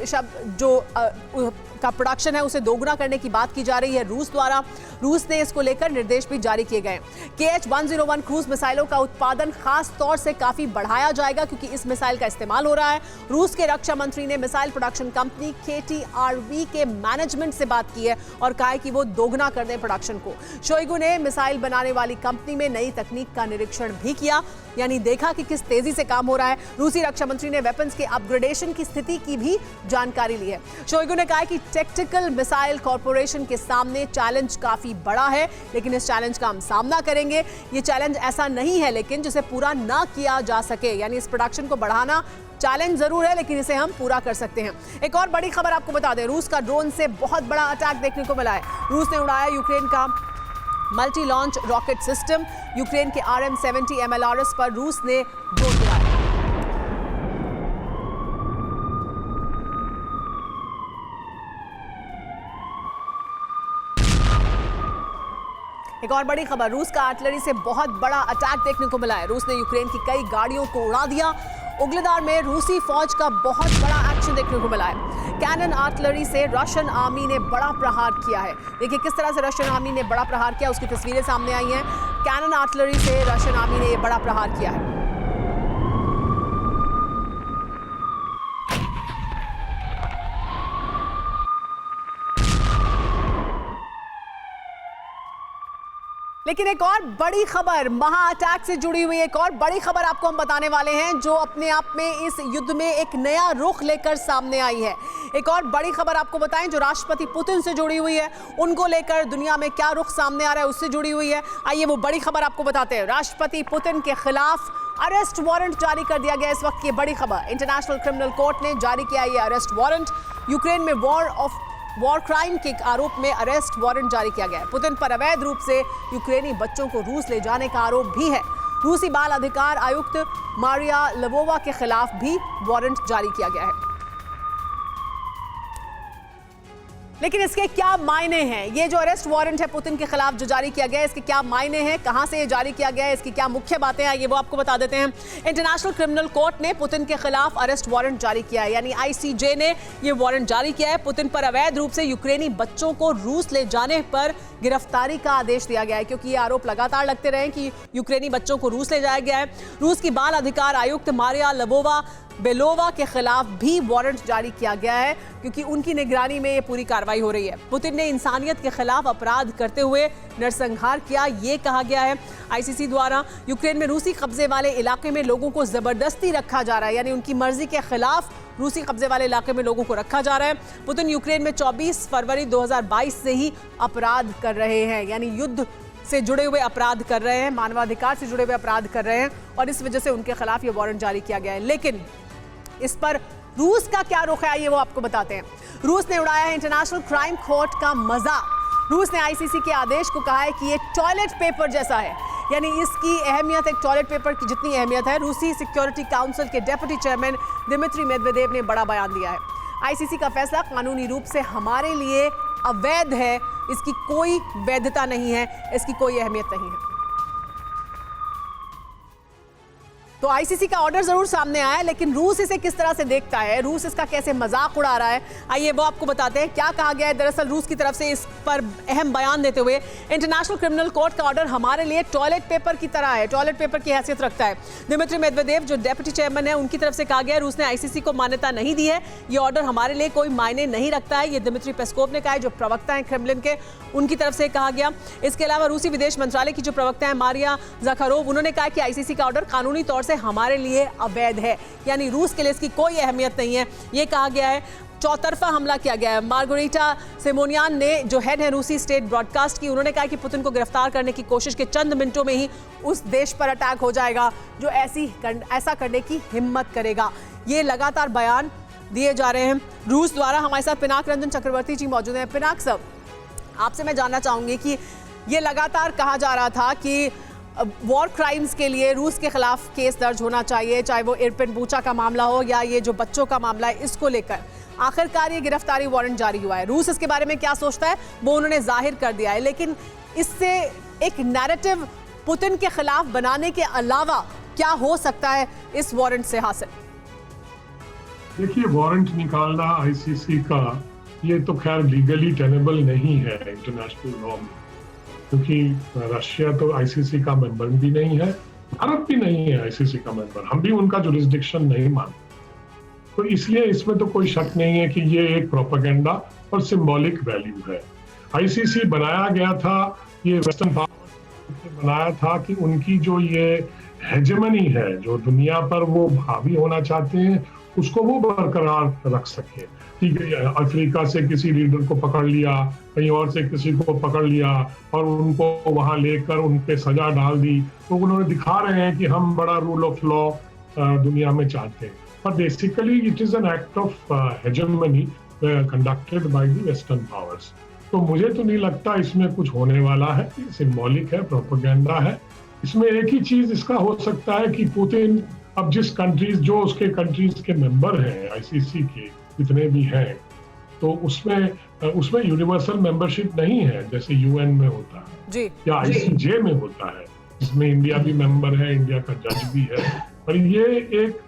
का प्रोडक्शन है उसे दोगुना करने की बात की जा रही है रूस द्वारा। रूस ने इसको लेकर निर्देश भी जारी किए गए। KH-101 क्रूज मिसाइलों का उत्पादन खास तौर से काफी बढ़ाया जाएगा क्योंकि इस मिसाइल का इस्तेमाल हो रहा है। रूस के रक्षा मंत्री ने मिसाइल प्रोडक्शन कंपनी KTRV के मैनेजमेंट से बात की है और कहा है कि वो दोगुना कर दें प्रोडक्शन को। शोइगु ने मिसाइल बनाने वाली कंपनी में नई तकनीक का निरीक्षण भी किया, यानी देखा कि किस तेजी से काम हो रहा है। रूसी रक्षा मंत्री ने वेपन्स के अपग्रेडेशन की स्थिति की भी जानकारी ली है। शोइगु ने कहा कि टैक्टिकल मिसाइल कॉर्पोरेशन के सामने चैलेंज काफी बड़ा है, लेकिन इस चैलेंज का हम सामना करेंगे। ये चैलेंज ऐसा नहीं है लेकिन जिसे पूरा ना किया जा सके, यानी इस प्रोडक्शन को बढ़ाना चैलेंज जरूर है लेकिन इसे हम पूरा कर सकते हैं। एक और बड़ी खबर आपको बता दें, रूस का ड्रोन से बहुत बड़ा अटैक देखने को मिला है। रूस ने उड़ाया यूक्रेन का multi launch rocket system. Ukraine के RM-70 MLRS पर रूस ने ड्रोन उड़ाया। एक और बड़ी खबर, रूस का आर्टिलरी से बहुत बड़ा अटैक देखने को मिला है। रूस ने यूक्रेन की कई गाड़ियों को उड़ा दिया। उगलेदार में रूसी फौज का बहुत बड़ा एक्शन देखने को मिला है। कैनन आर्टिलरी से रशियन आर्मी ने बड़ा प्रहार किया है। देखिए किस तरह से रशियन आर्मी ने बड़ा प्रहार किया, उसकी तस्वीरें सामने आई हैं। कैनन आर्टिलरी से रशियन आर्मी ने बड़ा प्रहार किया है। लेकिन एक और बड़ी खबर, महा अटैक से जुड़ी हुई एक और बड़ी खबर आपको हम बताने वाले हैं जो अपने आप में इस युद्ध में एक नया रुख लेकर सामने आई है। एक और बड़ी खबर आपको बताएं जो राष्ट्रपति पुतिन से जुड़ी हुई है, उनको लेकर दुनिया में क्या रुख सामने आ रहा है उससे जुड़ी हुई है। आइए वो बड़ी खबर आपको बताते हैं। राष्ट्रपति पुतिन के खिलाफ अरेस्ट वारंट जारी कर दिया गया। इस वक्त की बड़ी खबर, इंटरनेशनल क्रिमिनल कोर्ट ने जारी किया ये अरेस्ट वारंट। यूक्रेन में वॉर क्राइम के आरोप में अरेस्ट वारंट जारी किया गया है। पुतिन पर अवैध रूप से यूक्रेनी बच्चों को रूस ले जाने का आरोप भी है। रूसी बाल अधिकार आयुक्त मारिया लवोवा के खिलाफ भी वारंट जारी किया गया है। लेकिन इसके क्या मायने हैं? ये जो अरेस्ट वारंट है पुतिन के खिलाफ जो जारी किया गया है, इसके क्या मायने हैं, कहां से ये जारी किया गया है, इसकी क्या मुख्य बातें हैं, ये वो आपको बता देते हैं। इंटरनेशनल क्रिमिनल कोर्ट ने पुतिन के खिलाफ अरेस्ट वारंट जारी किया है, यानी ICJ ने ये वारंट जारी किया है। पुतिन पर अवैध रूप से यूक्रेनी बच्चों को रूस ले जाने पर गिरफ्तारी का आदेश दिया गया है, क्योंकि ये आरोप लगातार लगते रहे कि यूक्रेनी बच्चों को रूस ले जाया गया है। रूस की बाल अधिकार आयुक्त मारिया लवोवा बेलोवा के खिलाफ भी वारंट जारी किया गया है, क्योंकि उनकी निगरानी में ये पूरी कार्रवाई हो रही है। पुतिन ने इंसानियत के खिलाफ अपराध करते हुए नरसंहार किया, ये कहा गया है। आईसीसी द्वारा यूक्रेन में रूसी कब्जे वाले इलाके में लोगों को जबरदस्ती रखा जा रहा है, यानी उनकी मर्जी के खिलाफ रूसी कब्जे वाले इलाके में लोगों को रखा जा रहा है। पुतिन यूक्रेन में 24 फरवरी 2022 से ही अपराध कर रहे हैं, यानी युद्ध से जुड़े हुए अपराध कर रहे हैं, मानवाधिकार से जुड़े हुए अपराध कर रहे हैं, और इस वजह से उनके खिलाफ ये वारंट जारी किया गया है। लेकिन इस पर रूस का क्या रुख है, ये वो आपको बताते हैं। रूस ने उड़ाया है इंटरनेशनल क्राइम कोर्ट का मजाक। रूस ने आईसीसी के आदेश को कहा है कि ये टॉयलेट पेपर जैसा है, यानी इसकी अहमियत एक टॉयलेट पेपर की जितनी अहमियत है। रूसी सिक्योरिटी काउंसिल के डेप्यूटी चेयरमैन दिमित्री मेदवेदेव ने बड़ा बयान दिया है। आईसीसी का फैसला कानूनी रूप से हमारे लिए अवैध है, इसकी कोई वैधता नहीं है, इसकी कोई अहमियत नहीं है। तो आईसीसी का ऑर्डर जरूर सामने आया है, लेकिन रूस इसे किस तरह से देखता है, रूस इसका कैसे मजाक उड़ा रहा है, आइए वो आपको बताते हैं। क्या कहा गया है दरअसल रूस की तरफ से इस पर अहम बयान देते हुए, इंटरनेशनल क्रिमिनल कोर्ट का ऑर्डर हमारे लिए टॉयलेट पेपर की तरह है, टॉयलेट पेपर की हैसियत रखता है। दिमित्री मेदवेदेव जो डेप्यूटी चेयरमैन है, उनकी तरफ से कहा गया है रूस ने आईसीसी को मान्यता नहीं दी है, ये ऑर्डर हमारे लिए कोई मायने नहीं रखता है, ये दिमित्री पेस्कोव ने कहा है, जो प्रवक्ता है क्रेमलिन के, उनकी तरफ से कहा गया। इसके अलावा रूसी विदेश मंत्रालय की जो प्रवक्ता है मारिया ज़खारोव, उन्होंने कहा कि आईसीसी का ऑर्डर कानूनी तौर से हमारे लिए अवैध है, यानी रूस के लिए इसकी कोई अहमियत नहीं है, ये कहा गया है। चौतरफा हमला किया गया है। मार्गोरिटा सिमोनियान ने, जो हेड है रूसी स्टेट ब्रॉडकास्ट की, उन्होंने कहा कि पुतिन को गिरफ्तार करने की कोशिश के चंद मिनटों में ही उस देश पर अटैक हो जाएगा जो ऐसा करने की हिम्मत करेगा। ये लगातार बयान दिए जा रहे हैं रूस द्वारा। हमारे साथ पिनाक रंजन चक्रवर्ती जी मौजूद हैं। पिनाक साहब, आपसे मैं जानना चाहूंगी कि ये लगातार कहा जा रहा था कि वॉर क्राइम्स के लिए रूस के खिलाफ केस दर्ज होना चाहिए, चाहे वो इरपिन बूचा का मामला हो या ये जो बच्चों का मामला है, इसको लेकर आखिरकार ये गिरफ्तारी वारंट जारी हुआ है। रूस इसके बारे में क्या सोचता है वो उन्होंने जाहिर कर दिया है, लेकिन इससे एक नैरेटिव पुतिन के खिलाफ बनाने के अलावा क्या हो सकता है इस वारंट से हासिल? देखिए, वारंट निकालना आईसीसी का ये तो खैर लीगली टेनेबल नहीं है इंटरनेशनल लॉ में, क्योंकि रशिया तो आईसीसी का मेंबर भी नहीं है, भारत भी नहीं है आईसीसी का मेंबर, हम भी उनका जुरिस्डिक्शन नहीं मानते। तो इसलिए इसमें तो कोई शक नहीं है कि ये एक प्रोपेगेंडा और सिंबॉलिक वैल्यू है। आईसीसी बनाया गया था, ये वेस्टर्न पावर ने बनाया था कि उनकी जो ये हेजेमनी है, जो दुनिया पर वो हावी होना चाहते हैं, उसको वो बरकरार रख सके। ठीक है, अफ्रीका से किसी लीडर को पकड़ लिया, कहीं और से किसी को पकड़ लिया और उनको वहां लेकर उन पे सजा डाल दी, तो उन्होंने दिखा रहे हैं कि हम बड़ा रूल ऑफ लॉ दुनिया में चाहते हैं। पर basically it is an act of hegemony conducted by the western powers. तो मुझे तो नहीं लगता इसमें कुछ होने वाला है, सिंबॉलिक है, प्रोपेगेंडा है। इसमें एक ही चीज इसका हो सकता है कि पुतिन अब जिस कंट्रीज, जो उसके कंट्रीज के मेंबर हैं आईसीसी के जितने भी हैं, तो उसमें यूनिवर्सल मेंबरशिप नहीं है जैसे यूएन में होता है जी, या आईसीजे में होता है, जिसमें इंडिया भी मेंबर है, इंडिया का जज भी है। पर ये एक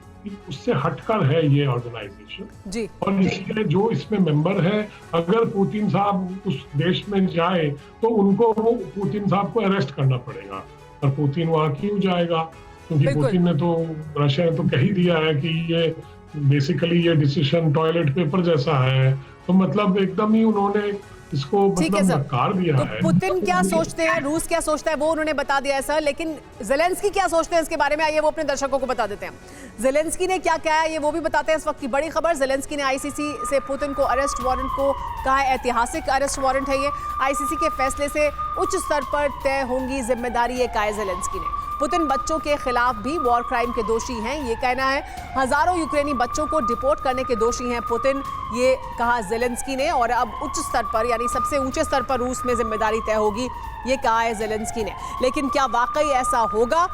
उससे हटकर है ये ऑर्गेनाइजेशन जी, और इसलिए जो इसमें मेंबर है, अगर पुतिन साहब उस देश में जाए तो उनको वो पुतिन साहब को अरेस्ट करना पड़ेगा। और पुतिन वहां क्यों जाएगा? क्योंकि पुतिन ने तो, रशिया ने तो कह ही दिया है कि ये बेसिकली ये डिसीजन टॉयलेट पेपर जैसा है, तो मतलब एकदम ही उन्होंने इसको मतलब नकार दिया है। पुतिन क्या सोचते हैं, रूस क्या सोचता है, वो उन्होंने बता दिया है सर, लेकिन ज़ेलेंस्की क्या सोचते हैं इसके बारे में, आइए वो अपने दर्शकों को बता देते हैं। ज़ेलेंस्की ने क्या कहा है ये वो भी बताते हैं। इस वक्त की बड़ी खबर, ज़ेलेंस्की ने आईसीसी से पुतिन को अरेस्ट वारंट को कहा है ऐतिहासिक अरेस्ट वारंट है ये, आईसीसी के फैसले से उच्च स्तर पर तय होंगी जिम्मेदारी, ये कहा है ज़ेलेंस्की ने। पुतिन बच्चों के खिलाफ भी वॉर क्राइम के दोषी हैं, ये कहना है। हजारों यूक्रेनी बच्चों को डिपोर्ट करने के दोषी हैं पुतिन, ये कहा ज़ेलेंस्की ने। और अब उच्च स्तर पर, यानी सबसे ऊंचे स्तर पर रूस में जिम्मेदारी तय होगी, ये कहा है ज़ेलेंस्की ने। लेकिन क्या वाकई ऐसा होगा,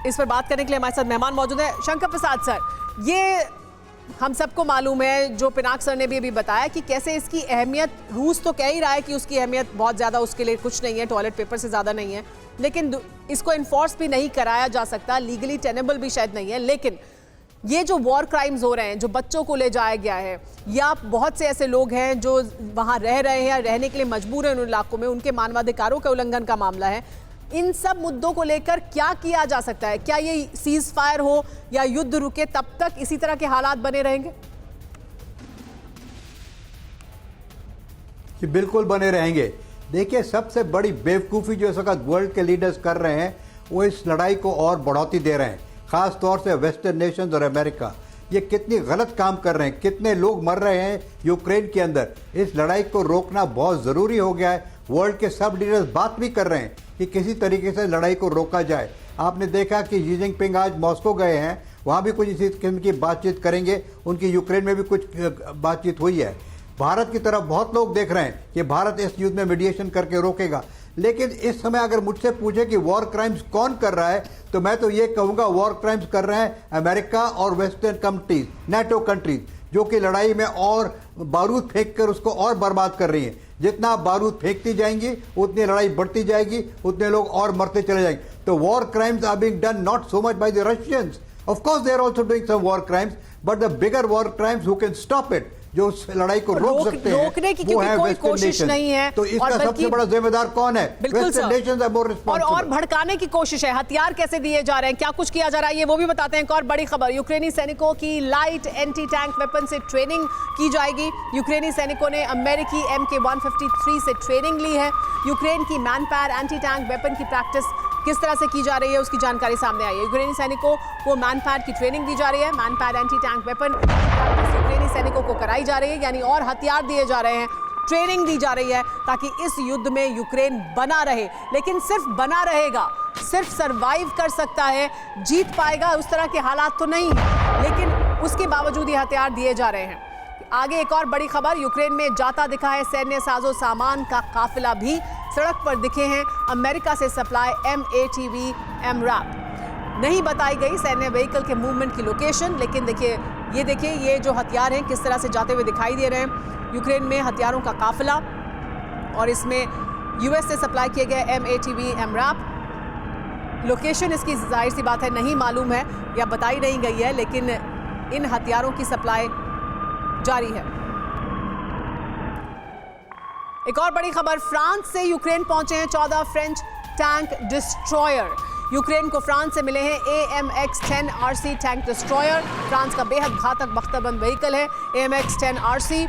इस पर बात करने के लिए हमारे साथ मेहमान मौजूद हैं। शंकर प्रसाद सर, ये हम सबको मालूम है, जो पिनाक सर ने भी अभी बताया कि कैसे इसकी अहमियत, रूस तो कह ही रहा है कि उसकी अहमियत बहुत ज़्यादा उसके लिए कुछ नहीं है, टॉयलेट पेपर से ज़्यादा नहीं है, लेकिन इसको इन्फोर्स भी नहीं कराया जा सकता, लीगली टेनेबल भी शायद नहीं है। लेकिन ये जो वॉर क्राइम्स हो रहे हैं, जो बच्चों को ले जाया गया है, या बहुत से ऐसे लोग हैं जो वहाँ रह रहे हैं या रहने के लिए मजबूर हैं उन इलाकों में, उनके मानवाधिकारों के उल्लंघन का मामला है, इन सब मुद्दों को लेकर क्या किया जा सकता है? क्या ये सीज फायर हो या युद्ध रुके तब तक इसी तरह के हालात बने रहेंगे? कि बिल्कुल बने रहेंगे। देखिए, सबसे बड़ी बेवकूफ़ी जो इस वक्त वर्ल्ड के लीडर्स कर रहे हैं वो इस लड़ाई को और बढ़ोतरी दे रहे हैं, ख़ास तौर से वेस्टर्न नेशंस और अमेरिका। ये कितनी गलत काम कर रहे हैं, कितने लोग मर रहे हैं यूक्रेन के अंदर। इस लड़ाई को रोकना बहुत ज़रूरी हो गया है। वर्ल्ड के सब लीडर्स बात भी कर रहे हैं कि किसी तरीके से लड़ाई को रोका जाए। आपने देखा कि शी जिनपिंग आज मॉस्को गए हैं, वहाँ भी कुछ इसी किस्म की बातचीत करेंगे। उनकी यूक्रेन में भी कुछ बातचीत हुई है। भारत की तरफ बहुत लोग देख रहे हैं कि भारत इस युद्ध में मीडिएशन करके रोकेगा। लेकिन इस समय अगर मुझसे पूछे कि वॉर क्राइम्स कौन कर रहा है, तो मैं तो ये कहूँगा वॉर क्राइम्स कर रहे हैं अमेरिका और वेस्टर्न कंट्रीज, नेटो कंट्रीज, जो कि लड़ाई में और बारूद फेंक कर उसको और बर्बाद कर रही हैं। जितना बारूद फेंकती जाएंगी उतनी लड़ाई बढ़ती जाएगी, उतने लोग और मरते चले जाएंगे। तो war crimes are being done not so much by the Russians, of course they are also doing some war crimes, but the bigger war crimes who can stop it, जो उस लड़ाई को रोक सकते हैं, रोकने की वो है कोई वेस्टर्न कोशिश नेशन। नहीं है। तो इसका सबसे बड़ा जिम्मेदार कौन है? Western nations are more responsible. और भड़काने की कोशिश है। हथियार कैसे दिए जा रहे हैं, क्या कुछ किया जा रहा है, ये वो भी बताते हैं। एक और बड़ी खबर, यूक्रेनी सैनिकों की लाइट एंटी टैंक वेपन से ट्रेनिंग की जाएगी। यूक्रेनी सैनिकों ने अमेरिकी MK-153 से ट्रेनिंग ली है। यूक्रेन की मैनपैड एंटी टैंक वेपन की प्रैक्टिस किस तरह से की जा रही है, उसकी जानकारी सामने आई है। यूक्रेनी सैनिकों को मैनपैड की ट्रेनिंग दी जा रही है। मैनपैड एंटी टैंक वेपन यूक्रेनी सैनिकों को कराई जा रही है, यानी और हथियार दिए जा रहे हैं, ट्रेनिंग दी जा रही है ताकि इस युद्ध में यूक्रेन बना रहे। लेकिन सिर्फ बना रहेगा, सिर्फ सरवाइव कर सकता है, जीत पाएगा उस तरह के हालात तो नहीं, लेकिन उसके बावजूद ये हथियार दिए जा रहे हैं। आगे एक और बड़ी खबर, यूक्रेन में जाता दिखा है सैन्य साजो सामान का काफिला भी। सड़क पर दिखे हैं अमेरिका से सप्लाई MATV MRAP। नहीं बताई गई सैन्य व्हीकल के मूवमेंट की लोकेशन, लेकिन देखिए ये जो हथियार हैं किस तरह से जाते हुए दिखाई दे रहे हैं। यूक्रेन में हथियारों का काफिला और इसमें US से सप्लाई किए गए MATV MRAP। लोकेशन इसकी जाहिर सी बात है नहीं मालूम है या बताई नहीं गई है, लेकिन इन हथियारों की सप्लाई जारी है। एक और बड़ी खबर, फ्रांस से यूक्रेन पहुंचे हैं 14 फ्रेंच टैंक डिस्ट्रॉयर। यूक्रेन को फ्रांस से मिले हैं AMX-10 RC tank destroyer. France का बेहद घातक बख्तरबंद व्हीकल है AMX-10 RC।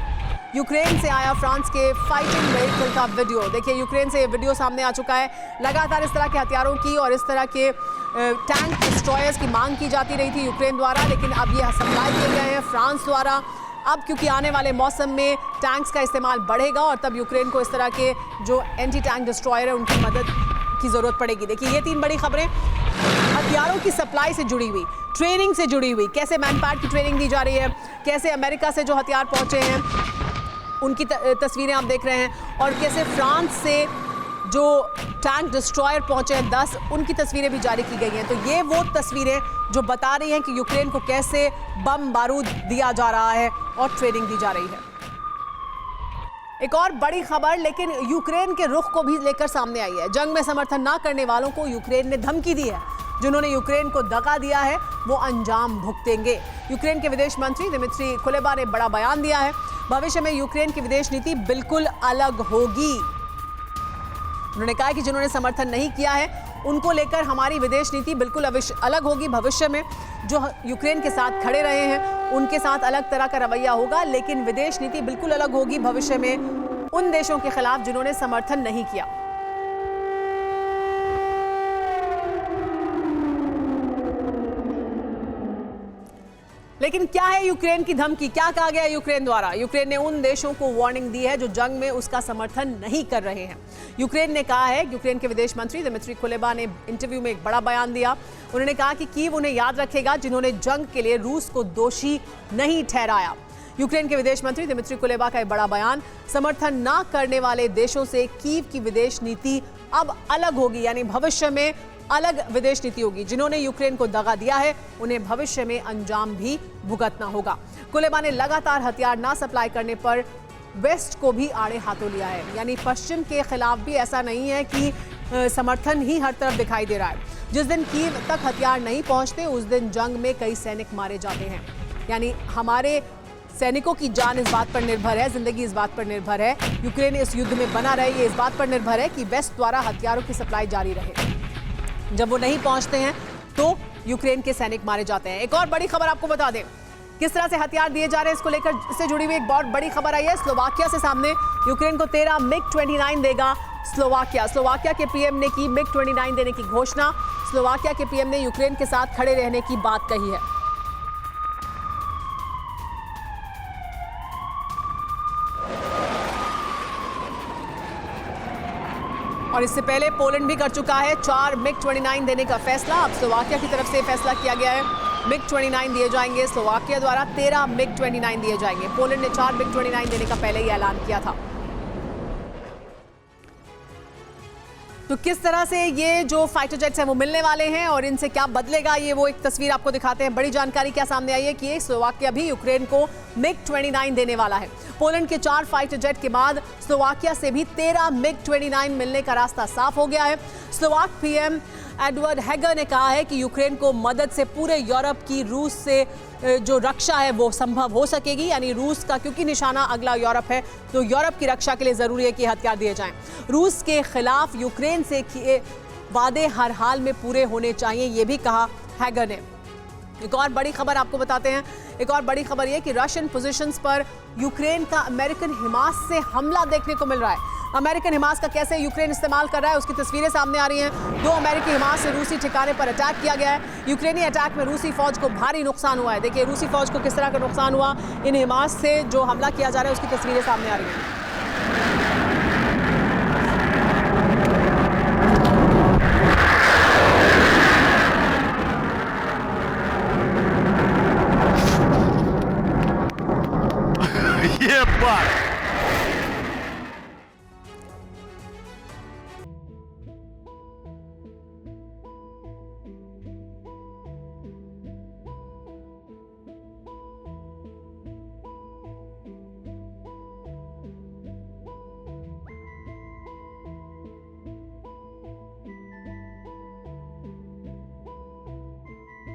यूक्रेन से आया फ्रांस के फाइटिंग व्हीकल का वीडियो। देखिए, यूक्रेन से ये वीडियो सामने आ चुका है। लगातार इस तरह के हथियारों की और इस तरह के टैंक डिस्ट्रॉयर्स की मांग की जाती रही थी यूक्रेन द्वारा, लेकिन अब ये सप्लाई किए गए हैं फ्रांस द्वारा। अब क्योंकि आने वाले मौसम में टैंक्स का इस्तेमाल बढ़ेगा और तब यूक्रेन को इस तरह के जो एंटी टैंक डिस्ट्रॉयर है उनकी मदद की जरूरत पड़ेगी। देखिए, ये 3 बड़ी खबरें हथियारों की सप्लाई से जुड़ी हुई, ट्रेनिंग से जुड़ी हुई, कैसे मैनपैड की ट्रेनिंग दी जा रही है, कैसे अमेरिका से जो हथियार पहुंचे हैं उनकी तस्वीरें आप देख रहे हैं, और कैसे फ्रांस से जो टैंक डिस्ट्रॉयर पहुंचे हैं 10, उनकी तस्वीरें भी जारी की गई हैं। तो ये वो तस्वीरें जो बता रही हैं कि यूक्रेन को कैसे बम बारूद दिया जा रहा है और ट्रेनिंग दी जा रही है। एक और बड़ी खबर, लेकिन यूक्रेन के रुख को भी लेकर सामने आई है। जंग में समर्थन ना करने वालों को यूक्रेन ने धमकी दी है। जिन्होंने यूक्रेन को दगा दिया है वो अंजाम भुगतेंगे। यूक्रेन के विदेश मंत्री दिमित्री कुलेबा ने बड़ा बयान दिया है। भविष्य में यूक्रेन की विदेश नीति बिल्कुल अलग होगी। उन्होंने कहा कि जिन्होंने समर्थन नहीं किया है उनको लेकर हमारी विदेश नीति बिल्कुल अलग होगी। भविष्य में जो यूक्रेन के साथ खड़े रहे हैं उनके साथ अलग तरह का रवैया होगा, लेकिन विदेश नीति बिल्कुल अलग होगी भविष्य में उन देशों के खिलाफ जिन्होंने समर्थन नहीं किया। लेकिन क्या है यूक्रेन की धमकी, क्या कहा गया यूक्रेन द्वारा? यूक्रेन ने उन देशों को वार्निंग दी है जो जंग में उसका समर्थन नहीं कर रहे हैं। यूक्रेन ने कहा है, यूक्रेन के विदेश मंत्री दिमित्री कुलेबा ने इंटरव्यू में एक बड़ा बयान दिया। उन्होंने कहा कि कीव उन्हें याद रखेगा जिन्होंने जंग के लिए रूस को दोषी नहीं ठहराया। यूक्रेन के विदेश मंत्री दिमित्री कुलेबा का एक बड़ा बयान, समर्थन न करने वाले देशों से कीव की विदेश नीति अब अलग होगी, यानी भविष्य में अलग विदेश नीति होगी। जिन्होंने यूक्रेन को दगा दिया है उन्हें भविष्य में अंजाम भी भुगतना होगा। कुलेबा ने लगातार हथियार ना सप्लाई करने पर वेस्ट को भी आड़े हाथों लिया है, यानी पश्चिम के खिलाफ भी ऐसा नहीं है कि समर्थन ही हर तरफ दिखाई दे रहा है। जिस दिन कीव तक हथियार नहीं पहुंचते उस दिन जंग में कई सैनिक मारे जाते हैं, यानी हमारे सैनिकों की जान इस बात पर निर्भर है, जिंदगी इस बात पर निर्भर है, यूक्रेन इस युद्ध में बना रहे ये इस बात पर निर्भर है कि वेस्ट द्वारा हथियारों की सप्लाई जारी रहे। जब वो नहीं पहुंचते हैं तो यूक्रेन के सैनिक मारे जाते हैं। एक और बड़ी खबर आपको बता दें, किस तरह से हथियार दिए जा रहे हैं इसको लेकर इससे जुड़ी हुई एक बहुत बड़ी खबर आई है। स्लोवाकिया से सामने यूक्रेन को 13 MiG-29 देगा स्लोवाकिया के पीएम ने की MiG-29 देने की घोषणा। स्लोवाकिया के पीएम ने यूक्रेन के साथ खड़े रहने की बात कही है। और इससे पहले पोलैंड भी कर चुका है 4 MiG-29 देने का फैसला। अब स्लोवाकिया की तरफ से फैसला किया गया है, MiG-29 दिए जाएंगे। स्लोवाकिया द्वारा 13 MiG-29 दिए जाएंगे। पोलैंड ने 4 MiG-29 देने का पहले ही ऐलान किया था। तो किस तरह से ये जो फाइटर जेट्स हैं वो मिलने वाले हैं और इनसे क्या बदलेगा, ये वो एक तस्वीर आपको दिखाते हैं। बड़ी जानकारी क्या सामने आई है कि स्लोवाकिया भी यूक्रेन को MiG-29 देने वाला है। पोलैंड के 4 फाइटर जेट के बाद स्लोवाकिया से भी 13 MiG-29 मिलने का रास्ता साफ हो गया है। स्लोवाक पीएम एडवर्ड हेगर ने कहा है कि यूक्रेन को मदद से पूरे यूरोप की रूस से जो रक्षा है वो संभव हो सकेगी, यानी रूस का क्योंकि निशाना अगला यूरोप है तो यूरोप की रक्षा के लिए जरूरी है कि हथियार दिए जाएं। रूस के खिलाफ यूक्रेन से किए वादे हर हाल में पूरे होने चाहिए, ये भी कहा हेगर ने। एक और बड़ी खबर आपको बताते हैं, एक और बड़ी खबर ये कि रशियन पोजीशंस पर यूक्रेन का अमेरिकन हिमास से हमला देखने को मिल रहा है। अमेरिकन हिमास का कैसे यूक्रेन इस्तेमाल कर रहा है उसकी तस्वीरें सामने आ रही हैं। 2 अमेरिकी हिमास से रूसी ठिकाने पर अटैक किया गया है। यूक्रेनी अटैक में रूसी फौज को भारी नुकसान हुआ है। देखिए रूसी फौज को किस तरह का नुकसान हुआ, इन हिमास से जो हमला किया जा रहा है उसकी तस्वीरें सामने आ रही हैं।